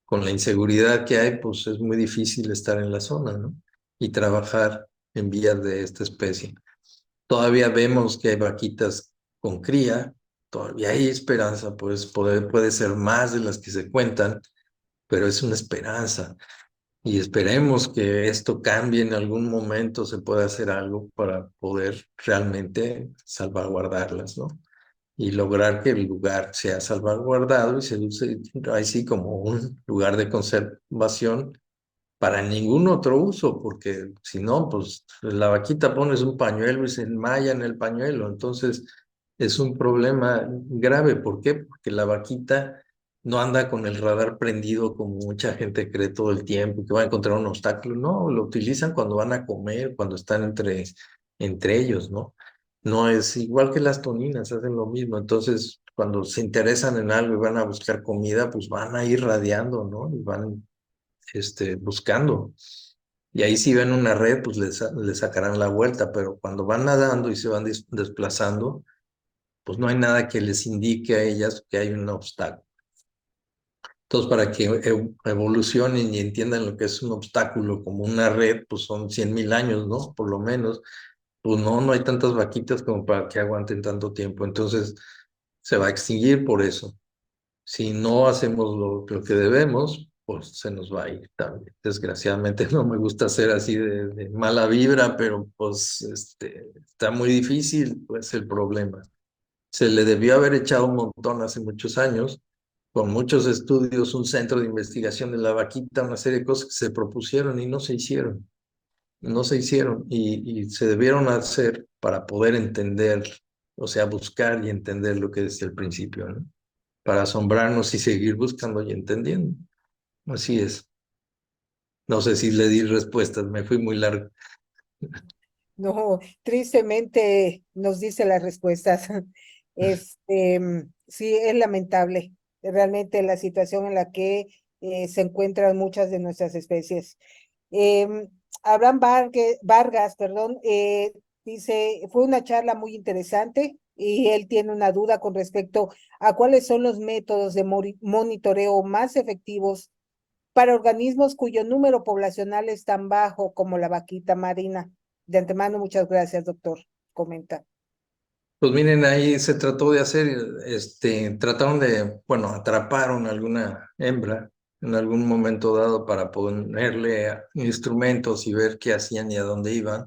con la inseguridad que hay, pues es muy difícil estar en la zona, ¿no? Y trabajar en vías de esta especie. Todavía vemos que hay vaquitas con cría, todavía hay esperanza, pues puede ser más de las que se cuentan, pero es una esperanza. Y esperemos que esto cambie en algún momento, se pueda hacer algo para poder realmente salvaguardarlas, ¿no? Y lograr que el lugar sea salvaguardado y se use así como un lugar de conservación para ningún otro uso, porque si no, pues la vaquita pones un pañuelo y se enmaya en el pañuelo, entonces es un problema grave. ¿Por qué? Porque la vaquita no anda con el radar prendido como mucha gente cree todo el tiempo, que va a encontrar un obstáculo, no, lo utilizan cuando van a comer, cuando están entre ellos, ¿no? no es igual que las toninas, hacen lo mismo. Entonces, cuando se interesan en algo y van a buscar comida, pues van a ir radiando, ¿no? Y van buscando. Y ahí si ven una red, pues les sacarán la vuelta, pero cuando van nadando y se van desplazando, pues no hay nada que les indique a ellas que hay un obstáculo. Entonces, para que evolucionen y entiendan lo que es un obstáculo como una red, pues son 100,000 años, ¿no? Por lo menos. Pues no hay tantas vaquitas como para que aguanten tanto tiempo. Entonces, se va a extinguir por eso. Si no hacemos lo que debemos, pues se nos va a ir también. Desgraciadamente no me gusta ser así de mala vibra, pero pues está muy difícil, pues el problema. Se le debió haber echado un montón hace muchos años, con muchos estudios, un centro de investigación de la vaquita, una serie de cosas que se propusieron y no se hicieron. No se hicieron y se debieron hacer para poder entender, o sea, buscar y entender lo que desde el principio, ¿no? Para asombrarnos y seguir buscando y entendiendo. Así es. No sé si le di respuestas, me fui muy largo. No, tristemente nos dice las respuestas. Sí, es lamentable realmente la situación en la que se encuentran muchas de nuestras especies. Em, Vargas, perdón, dice, fue una charla muy interesante y él tiene una duda con respecto a cuáles son los métodos de monitoreo más efectivos para organismos cuyo número poblacional es tan bajo como la vaquita marina. De antemano, muchas gracias, doctor. Comenta. Pues miren, ahí se trató de hacer, trataron de, bueno, atraparon alguna hembra en algún momento dado para ponerle instrumentos y ver qué hacían y a dónde iban.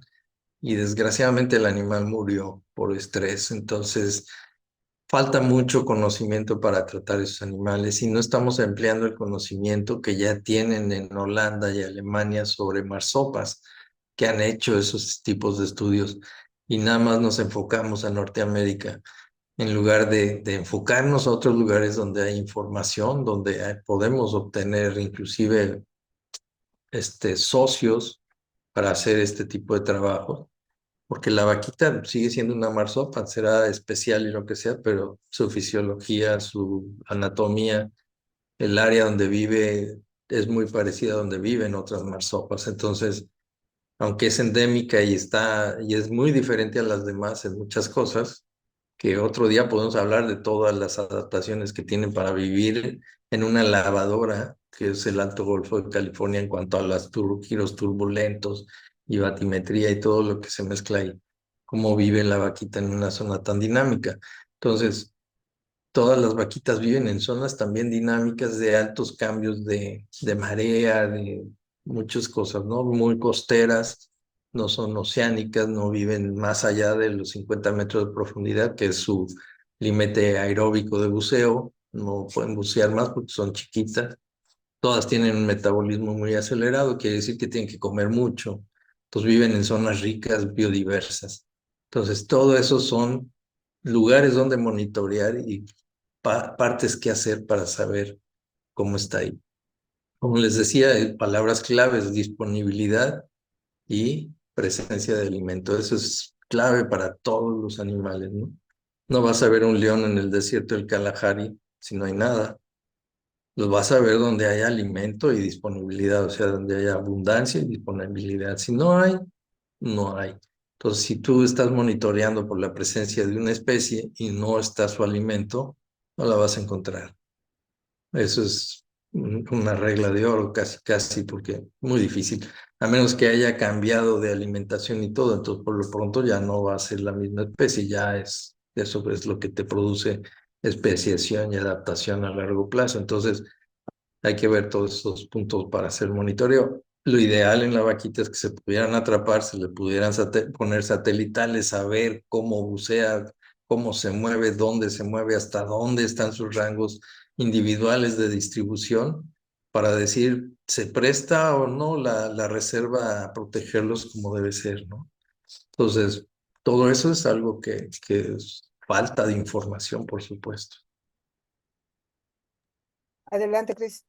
Y desgraciadamente el animal murió por estrés. Entonces, falta mucho conocimiento para tratar esos animales y no estamos empleando el conocimiento que ya tienen en Holanda y Alemania sobre marsopas, que han hecho esos tipos de estudios y nada más nos enfocamos a Norteamérica en lugar de enfocarnos a otros lugares donde hay información, donde podemos obtener inclusive socios para hacer este tipo de trabajo porque la vaquita sigue siendo una marsopa, será especial y lo que sea, pero su fisiología, su anatomía, el área donde vive es muy parecida a donde viven otras marsopas. Entonces, aunque es endémica y es muy diferente a las demás en muchas cosas, que otro día podemos hablar de todas las adaptaciones que tienen para vivir en una lavadora, que es el Alto Golfo de California en cuanto a los giros turbulentos y batimetría y todo lo que se mezcla ahí, cómo vive la vaquita en una zona tan dinámica. Entonces, todas las vaquitas viven en zonas también dinámicas de altos cambios de marea, de muchas cosas, ¿no? Muy costeras, no son oceánicas, no viven más allá de los 50 metros de profundidad, que es su límite aeróbico de buceo, no pueden bucear más porque son chiquitas. Todas tienen un metabolismo muy acelerado, quiere decir que tienen que comer mucho. Entonces viven en zonas ricas, biodiversas. Entonces, todo eso son lugares donde monitorear y partes que hacer para saber cómo está ahí. Como les decía, palabras claves, disponibilidad y presencia de alimento. Eso es clave para todos los animales, ¿no? No vas a ver un león en el desierto del Kalahari si no hay nada. Los vas a ver donde haya alimento y disponibilidad, o sea, donde haya abundancia y disponibilidad. Si no hay, no hay. Entonces, si tú estás monitoreando por la presencia de una especie y no está su alimento, no la vas a encontrar. Eso es una regla de oro, casi, casi, porque muy difícil. A menos que haya cambiado de alimentación y todo, entonces por lo pronto ya no va a ser la misma especie, eso es lo que te produce especiación y adaptación a largo plazo. Entonces, hay que ver todos esos puntos para hacer monitoreo. Lo ideal en la vaquita es que se pudieran atrapar, se le pudieran poner satelitales, saber cómo bucea, cómo se mueve, hasta dónde están sus rangos individuales de distribución, para decir, ¿se presta o no la reserva a protegerlos como debe ser, ¿no? Entonces, todo eso es algo que es falta de información, por supuesto. Adelante, Cris.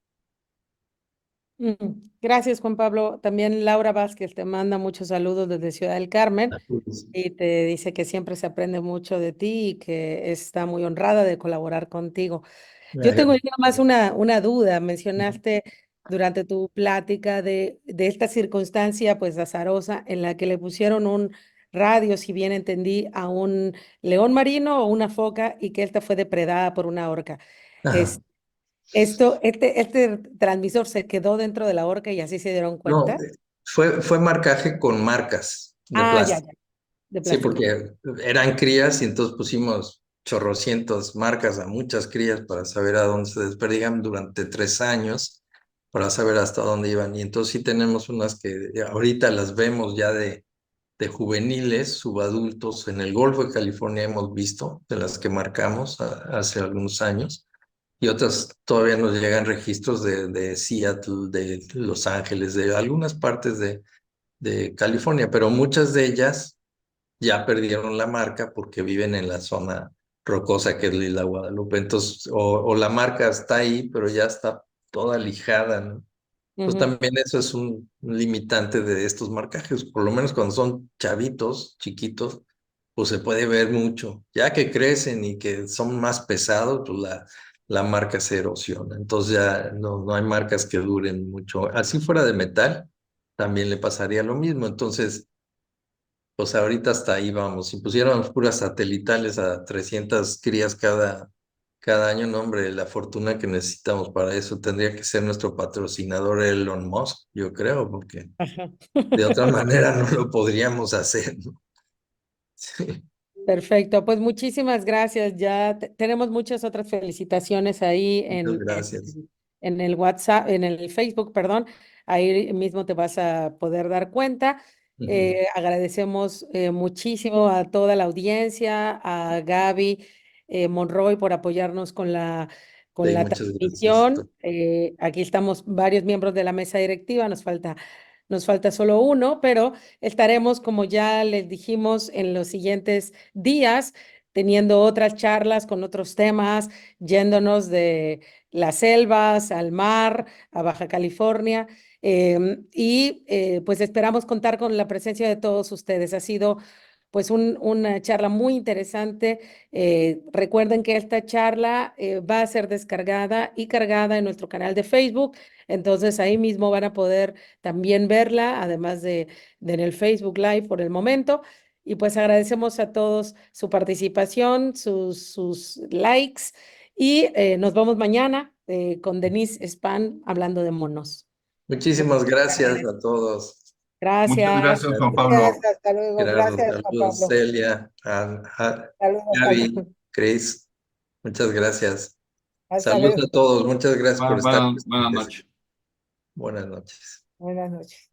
Mm, Gracias, Juan Pablo. También Laura Vázquez te manda muchos saludos desde Ciudad del Carmen y te dice que siempre se aprende mucho de ti y que está muy honrada de colaborar contigo. Yo tengo nada más una duda. Mencionaste durante tu plática de esta circunstancia pues azarosa en la que le pusieron un radio, si bien entendí, a un león marino o una foca y que esta fue depredada por una orca. Ajá. Este transmisor se quedó dentro de la horca y así se dieron No, cuenta. fue marcaje con marcas de Ah, ya, plástico. ya, de Sí, plástico. porque eran crías y entonces pusimos chorrocientos marcas a muchas crías para saber a dónde se desperdigan durante 3 años, para saber hasta dónde iban. Y entonces sí tenemos unas que ahorita las vemos ya de juveniles, subadultos, en el Golfo de California hemos visto, de las que marcamos hace algunos años, y otras todavía nos llegan registros de Seattle, de Los Ángeles, de algunas partes de California, pero muchas de ellas ya perdieron la marca porque viven en la zona rocosa que es la Isla Guadalupe. Entonces, o la marca está ahí, pero ya está toda lijada, ¿no? Pues Ujú, también eso es un limitante de estos marcajes, por lo menos cuando son chavitos, chiquitos, pues se puede ver mucho. Ya que crecen y que son más pesados, pues la marca se erosiona. Entonces ya no hay marcas que duren mucho. Así fuera de metal, también le pasaría lo mismo. Entonces, pues ahorita hasta ahí vamos. Si pusiéramos puras satelitales a 300 crías cada año, no, hombre, la fortuna que necesitamos para eso tendría que ser nuestro patrocinador Elon Musk, yo creo, porque ajá. de otra manera no lo podríamos hacer, ¿no? Sí, Perfecto, pues muchísimas gracias. Ya tenemos muchas otras felicitaciones ahí muchas gracias. en el WhatsApp, en el Facebook, perdón. Ahí mismo te vas a poder dar cuenta. Ujú. Agradecemos muchísimo a toda la audiencia, a Gaby Monroy por apoyarnos con Sí, la muchas gracias. transmisión. Aquí estamos varios miembros de la mesa directiva, nos falta solo uno, pero estaremos, como ya les dijimos, en los siguientes días teniendo otras charlas con otros temas, yéndonos de las selvas al mar, a Baja California. Pues esperamos contar con la presencia de todos ustedes. Ha sido pues una charla muy interesante. Recuerden que esta charla va a ser descargada y cargada en nuestro canal de Facebook. Entonces ahí mismo van a poder también verla, además de en el Facebook Live por el momento. Y pues agradecemos a todos su participación, sus likes y nos vemos mañana con Denise Span hablando de monos. Muchísimas gracias a todos. Muchas Gracias. gracias, Juan Gracias, Pablo. hasta luego. Gerardo, Gracias, Juan saludos, Pablo. Celia, Saludos, Gaby, Chris, muchas gracias. hasta Saludos luego. a todos, muchas gracias por estar Buenas presentes. noches. Buenas noches. Buenas noches.